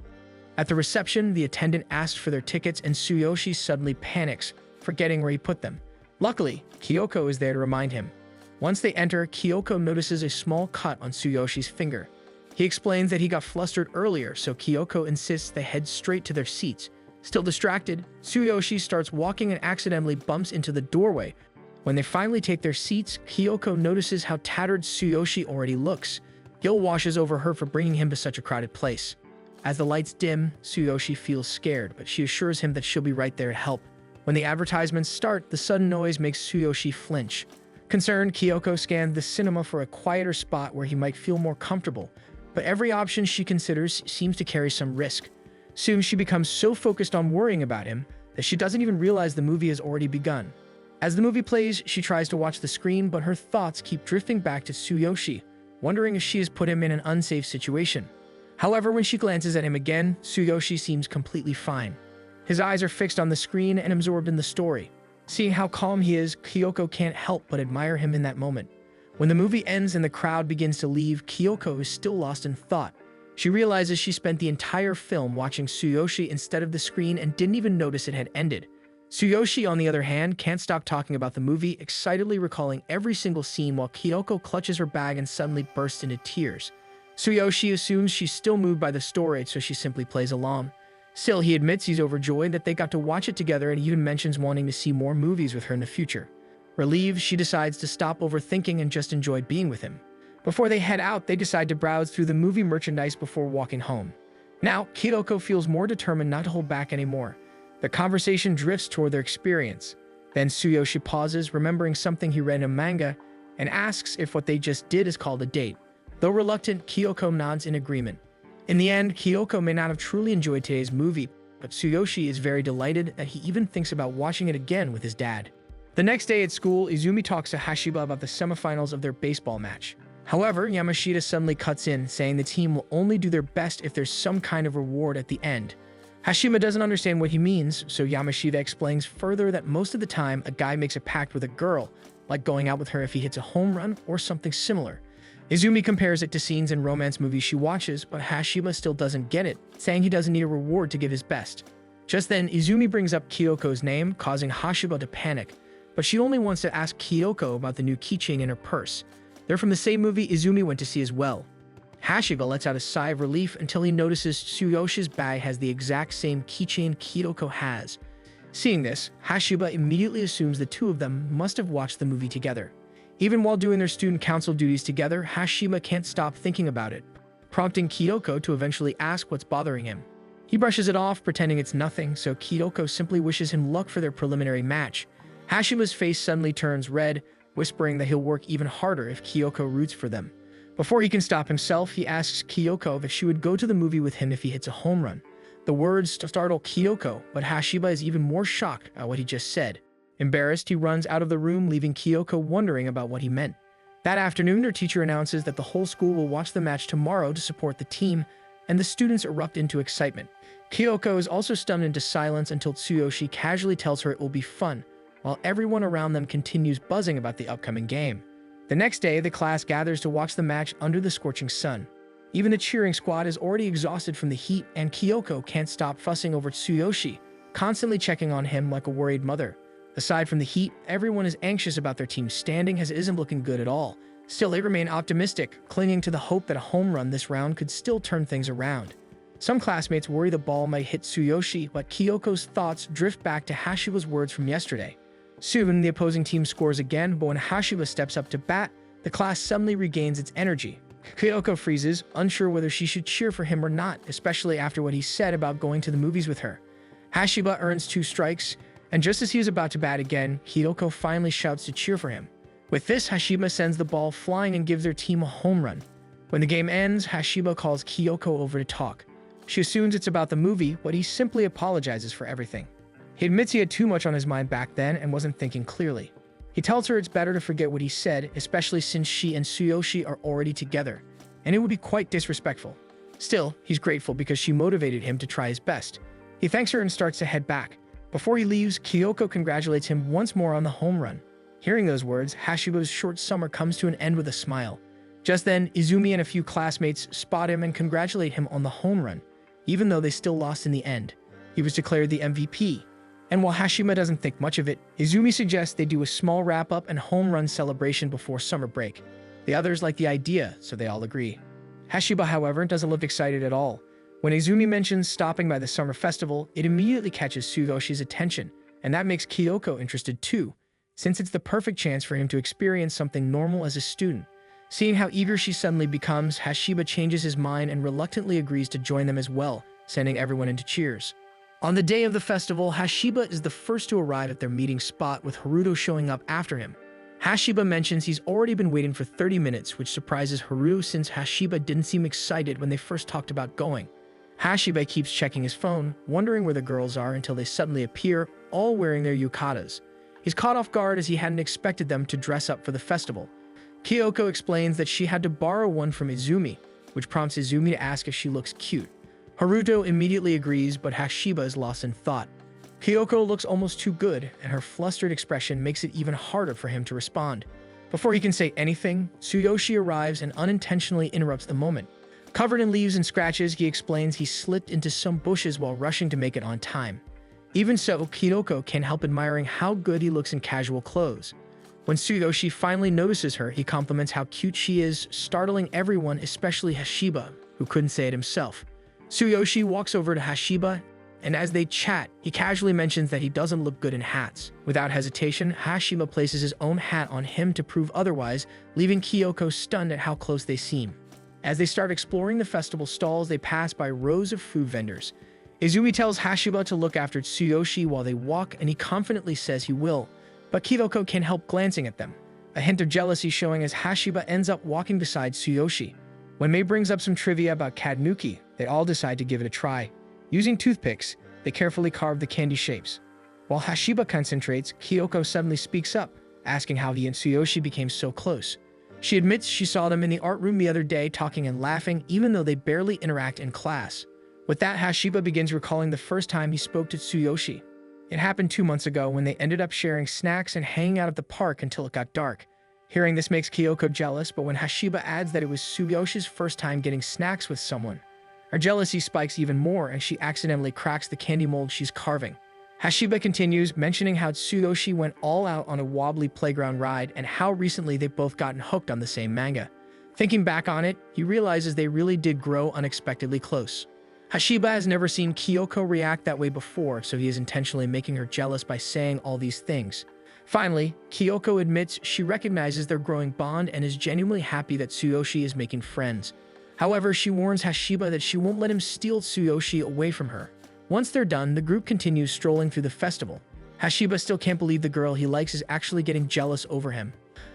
At the reception, the attendant asks for their tickets and Tsuyoshi suddenly panics, forgetting where he put them. Luckily, Kyoko is there to remind him. Once they enter, Kyoko notices a small cut on Tsuyoshi's finger. He explains that he got flustered earlier, so Kyoko insists they head straight to their seats. Still distracted, Tsuyoshi starts walking and accidentally bumps into the doorway. When they finally take their seats, Kyoko notices how tattered Tsuyoshi already looks. Guilt washes over her for bringing him to such a crowded place. As the lights dim, Tsuyoshi feels scared, but she assures him that she'll be right there to help. When the advertisements start, the sudden noise makes Tsuyoshi flinch. Concerned, Kyoko scans the cinema for a quieter spot where he might feel more comfortable, but every option she considers seems to carry some risk. Soon she becomes so focused on worrying about him that she doesn't even realize the movie has already begun. As the movie plays, she tries to watch the screen, but her thoughts keep drifting back to Tsuyoshi, wondering if she has put him in an unsafe situation. However, when she glances at him again, Tsuyoshi seems completely fine. His eyes are fixed on the screen and absorbed in the story. Seeing how calm he is, Kyoko can't help but admire him in that moment. When the movie ends and the crowd begins to leave, Kyoko is still lost in thought. She realizes she spent the entire film watching Tsuyoshi instead of the screen and didn't even notice it had ended. Tsuyoshi, on the other hand, can't stop talking about the movie, excitedly recalling every single scene while Kyoko clutches her bag and suddenly bursts into tears. Tsuyoshi assumes she's still moved by the story, so she simply plays along. Still, he admits he's overjoyed that they got to watch it together and even mentions wanting to see more movies with her in the future. Relieved, she decides to stop overthinking and just enjoy being with him. Before they head out, they decide to browse through the movie merchandise before walking home. Now, Kyoko feels more determined not to hold back anymore. The conversation drifts toward their experience. Then Tsuyoshi pauses, remembering something he read in a manga, and asks if what they just did is called a date. Though reluctant, Kyoko nods in agreement. In the end, Kyoko may not have truly enjoyed today's movie, but Tsuyoshi is very delighted that he even thinks about watching it again with his dad. The next day at school, Izumi talks to Hashiba about the semifinals of their baseball match. However, Yamashita suddenly cuts in, saying the team will only do their best if there's some kind of reward at the end. Hashiba doesn't understand what he means, so Yamashita explains further that most of the time a guy makes a pact with a girl, like going out with her if he hits a home run or something similar. Izumi compares it to scenes in romance movies she watches, but Hashiba still doesn't get it, saying he doesn't need a reward to give his best. Just then, Izumi brings up Kyoko's name, causing Hashiba to panic, but she only wants to ask Kyoko about the new keychain in her purse. They're from the same movie Izumi went to see as well. Hashiba lets out a sigh of relief until he notices Tsuyoshi's bag has the exact same keychain Kyoko has. Seeing this, Hashiba immediately assumes the two of them must have watched the movie together. Even while doing their student council duties together, Hashiba can't stop thinking about it, prompting Kyoko to eventually ask what's bothering him. He brushes it off, pretending it's nothing, so Kyoko simply wishes him luck for their preliminary match. Hashiba's face suddenly turns red, whispering that he'll work even harder if Kyoko roots for them. Before he can stop himself, he asks Kyoko if she would go to the movie with him if he hits a home run. The words startle Kyoko, but Hashiba is even more shocked at what he just said. Embarrassed, he runs out of the room, leaving Kyoko wondering about what he meant. That afternoon, their teacher announces that the whole school will watch the match tomorrow to support the team, and the students erupt into excitement. Kyoko is also stunned into silence until Tsuyoshi casually tells her it will be fun, while everyone around them continues buzzing about the upcoming game. The next day, the class gathers to watch the match under the scorching sun. Even the cheering squad is already exhausted from the heat, and Kyoko can't stop fussing over Tsuyoshi, constantly checking on him like a worried mother. Aside from the heat, everyone is anxious about their team's standing as it isn't looking good at all. Still, they remain optimistic, clinging to the hope that a home run this round could still turn things around. Some classmates worry the ball might hit Tsuyoshi, but Kyoko's thoughts drift back to Hashiba's words from yesterday. Soon, the opposing team scores again, but when Hashiba steps up to bat, the class suddenly regains its energy. Kyoko freezes, unsure whether she should cheer for him or not, especially after what he said about going to the movies with her. Hashiba earns 2 strikes, and just as he is about to bat again, Kyoko finally shouts to cheer for him. With this, Hashiba sends the ball flying and gives their team a home run. When the game ends, Hashiba calls Kyoko over to talk. She assumes it's about the movie, but he simply apologizes for everything. He admits he had too much on his mind back then and wasn't thinking clearly. He tells her it's better to forget what he said, especially since she and Tsuyoshi are already together, and it would be quite disrespectful. Still, he's grateful because she motivated him to try his best. He thanks her and starts to head back. Before he leaves, Kyoko congratulates him once more on the home run. Hearing those words, Hashiba's short summer comes to an end with a smile. Just then, Izumi and a few classmates spot him and congratulate him on the home run, even though they still lost in the end. He was declared the MVP. And while Hashiba doesn't think much of it, Izumi suggests they do a small wrap-up and home run celebration before summer break. The others like the idea, so they all agree. Hashiba, however, doesn't look excited at all. When Izumi mentions stopping by the summer festival, it immediately catches Tsuyoshi's attention, and that makes Kyoko interested too, since it's the perfect chance for him to experience something normal as a student. Seeing how eager she suddenly becomes, Hashiba changes his mind and reluctantly agrees to join them as well, sending everyone into cheers. On the day of the festival, Hashiba is the first to arrive at their meeting spot, with Haruto showing up after him. Hashiba mentions he's already been waiting for 30 minutes, which surprises Haruto since Hashiba didn't seem excited when they first talked about going. Hashiba keeps checking his phone, wondering where the girls are until they suddenly appear, all wearing their yukatas. He's caught off guard as he hadn't expected them to dress up for the festival. Kyoko explains that she had to borrow one from Izumi, which prompts Izumi to ask if she looks cute. Haruto immediately agrees, but Hashiba is lost in thought. Kyoko looks almost too good, and her flustered expression makes it even harder for him to respond. Before he can say anything, Tsuyoshi arrives and unintentionally interrupts the moment. Covered in leaves and scratches, he explains he slipped into some bushes while rushing to make it on time. Even so, Kyoko can't help admiring how good he looks in casual clothes. When Tsuyoshi finally notices her, he compliments how cute she is, startling everyone, especially Hashiba, who couldn't say it himself. Tsuyoshi walks over to Hashiba, and as they chat, he casually mentions that he doesn't look good in hats. Without hesitation, Hashiba places his own hat on him to prove otherwise, leaving Kyoko stunned at how close they seem. As they start exploring the festival stalls, they pass by rows of food vendors. Izumi tells Hashiba to look after Tsuyoshi while they walk, and he confidently says he will, but Kyoko can't help glancing at them, a hint of jealousy showing as Hashiba ends up walking beside Tsuyoshi. When Mei brings up some trivia about Kadnuki, they all decide to give it a try. Using toothpicks, they carefully carve the candy shapes. While Hashiba concentrates, Kyoko suddenly speaks up, asking how he and Tsuyoshi became so close. She admits she saw them in the art room the other day talking and laughing, even though they barely interact in class. With that, Hashiba begins recalling the first time he spoke to Tsuyoshi. It happened 2 months ago when they ended up sharing snacks and hanging out at the park until it got dark. Hearing this makes Kyoko jealous, but when Hashiba adds that it was Tsuyoshi's first time getting snacks with someone, her jealousy spikes even more and she accidentally cracks the candy mold she's carving. Hashiba continues, mentioning how Tsuyoshi went all out on a wobbly playground ride and how recently they've both gotten hooked on the same manga. Thinking back on it, he realizes they really did grow unexpectedly close. Hashiba has never seen Kyoko react that way before, so he is intentionally making her jealous by saying all these things. Finally, Kyoko admits she recognizes their growing bond and is genuinely happy that Tsuyoshi is making friends. However, she warns Hashiba that she won't let him steal Tsuyoshi away from her. Once they're done, the group continues strolling through the festival. Hashiba still can't believe the girl he likes is actually getting jealous over him.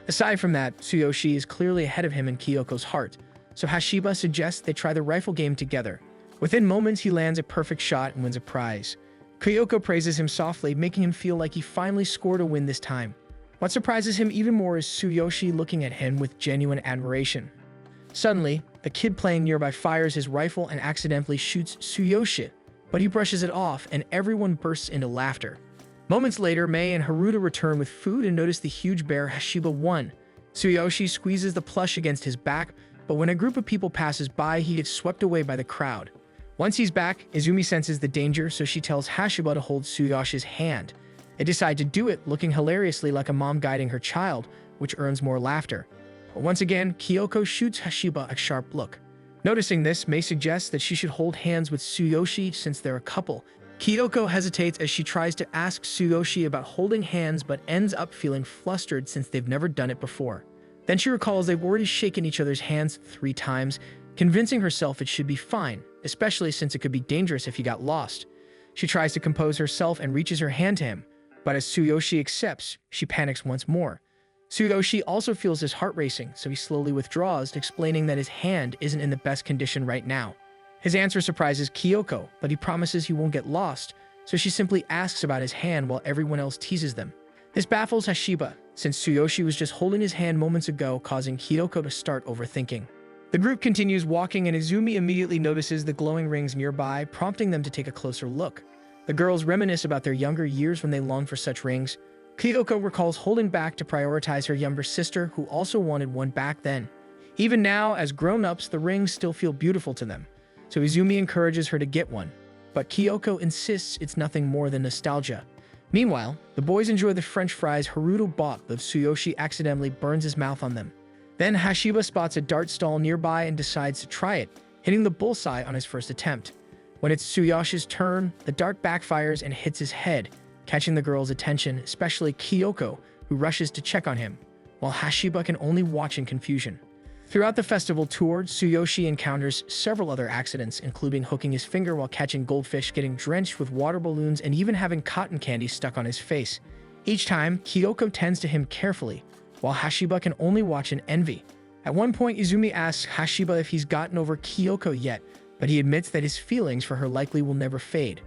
Aside from that, Tsuyoshi is clearly ahead of him in Kyoko's heart, so Hashiba suggests they try the rifle game together. Within moments, he lands a perfect shot and wins a prize. Kyoko praises him softly, making him feel like he finally scored a win this time. What surprises him even more is Tsuyoshi looking at him with genuine admiration. Suddenly, the kid playing nearby fires his rifle and accidentally shoots Tsuyoshi, but he brushes it off and everyone bursts into laughter. Moments later, Mei and Haruto return with food and notice the huge bear Hashiba won. Tsuyoshi squeezes the plush against his back, but when a group of people passes by, he gets swept away by the crowd. Once he's back, Izumi senses the danger, so she tells Hashiba to hold Tsuyoshi's hand. They decide to do it, looking hilariously like a mom guiding her child, which earns more laughter. But once again, Kyoko shoots Hashiba a sharp look. Noticing this, Mei suggests that she should hold hands with Tsuyoshi since they're a couple. Kyoko hesitates as she tries to ask Tsuyoshi about holding hands but ends up feeling flustered since they've never done it before. Then she recalls they've already shaken each other's hands 3 times, convincing herself it should be fine, especially since it could be dangerous if he got lost. She tries to compose herself and reaches her hand to him, but as Tsuyoshi accepts, she panics once more. Tsuyoshi also feels his heart racing, so he slowly withdraws, explaining that his hand isn't in the best condition right now. His answer surprises Kyoko, but he promises he won't get lost, so she simply asks about his hand while everyone else teases them. This baffles Hashiba, since Tsuyoshi was just holding his hand moments ago, causing Kyoko to start overthinking. The group continues walking and Izumi immediately notices the glowing rings nearby, prompting them to take a closer look. The girls reminisce about their younger years when they longed for such rings. Kyoko recalls holding back to prioritize her younger sister, who also wanted one back then. Even now, as grown-ups, the rings still feel beautiful to them, so Izumi encourages her to get one. But Kyoko insists it's nothing more than nostalgia. Meanwhile, the boys enjoy the French fries Haruto bought, but Tsuyoshi accidentally burns his mouth on them. Then Hashiba spots a dart stall nearby and decides to try it, hitting the bullseye on his first attempt. When it's Tsuyoshi's turn, the dart backfires and hits his head, catching the girls' attention, especially Kyoko, who rushes to check on him, while Hashiba can only watch in confusion. Throughout the festival tour, Tsuyoshi encounters several other accidents, including hooking his finger while catching goldfish, getting drenched with water balloons, and even having cotton candy stuck on his face. Each time, Kyoko tends to him carefully, while Hashiba can only watch in envy. At one point, Izumi asks Hashiba if he's gotten over Kyoko yet, but he admits that his feelings for her likely will never fade.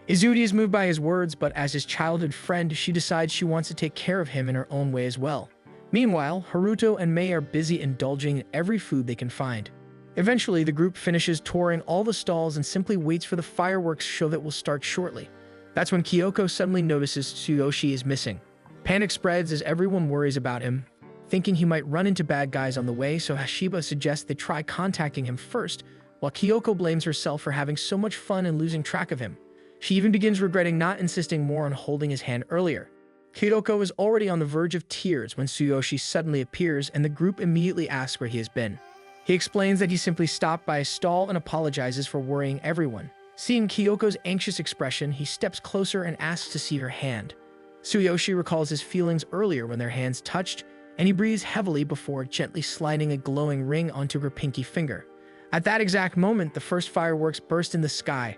Izumi is moved by his words, but as his childhood friend, she decides she wants to take care of him in her own way as well. Meanwhile, Haruto and Mei are busy indulging in every food they can find. Eventually, the group finishes touring all the stalls and simply waits for the fireworks show that will start shortly. That's when Kyoko suddenly notices Tsuyoshi is missing. Panic spreads as everyone worries about him, thinking he might run into bad guys on the way, so Hashiba suggests they try contacting him first, while Kyoko blames herself for having so much fun and losing track of him. She even begins regretting not insisting more on holding his hand earlier. Kyoko is already on the verge of tears when Tsuyoshi suddenly appears, and the group immediately asks where he has been. He explains that he simply stopped by a stall and apologizes for worrying everyone. Seeing Kyoko's anxious expression, he steps closer and asks to see her hand. Tsuyoshi recalls his feelings earlier when their hands touched, and he breathes heavily before gently sliding a glowing ring onto her pinky finger. At that exact moment, the first fireworks burst in the sky.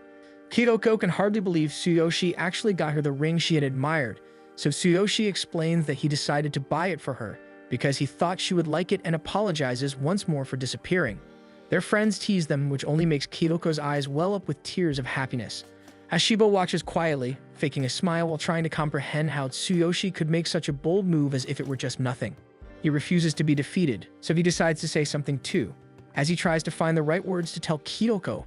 Kyoko can hardly believe Tsuyoshi actually got her the ring she had admired, so Tsuyoshi explains that he decided to buy it for her because he thought she would like it and apologizes once more for disappearing. Their friends tease them, which only makes Kyoko's eyes well up with tears of happiness. Hashiba watches quietly, faking a smile while trying to comprehend how Tsuyoshi could make such a bold move as if it were just nothing. He refuses to be defeated, so he decides to say something too. As he tries to find the right words to tell Kyoko,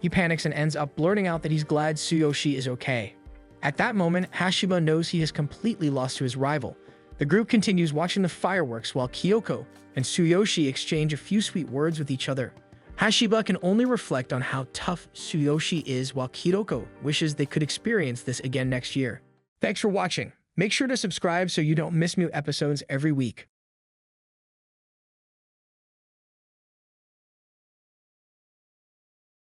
he panics and ends up blurting out that he's glad Tsuyoshi is okay. At that moment, Hashiba knows he has completely lost to his rival. The group continues watching the fireworks while Kyoko and Tsuyoshi exchange a few sweet words with each other. Hashiba can only reflect on how tough Tsuyoshi is, while Kyoko wishes they could experience this again next year. Thanks for watching. Make sure to subscribe so you don't miss new episodes every week.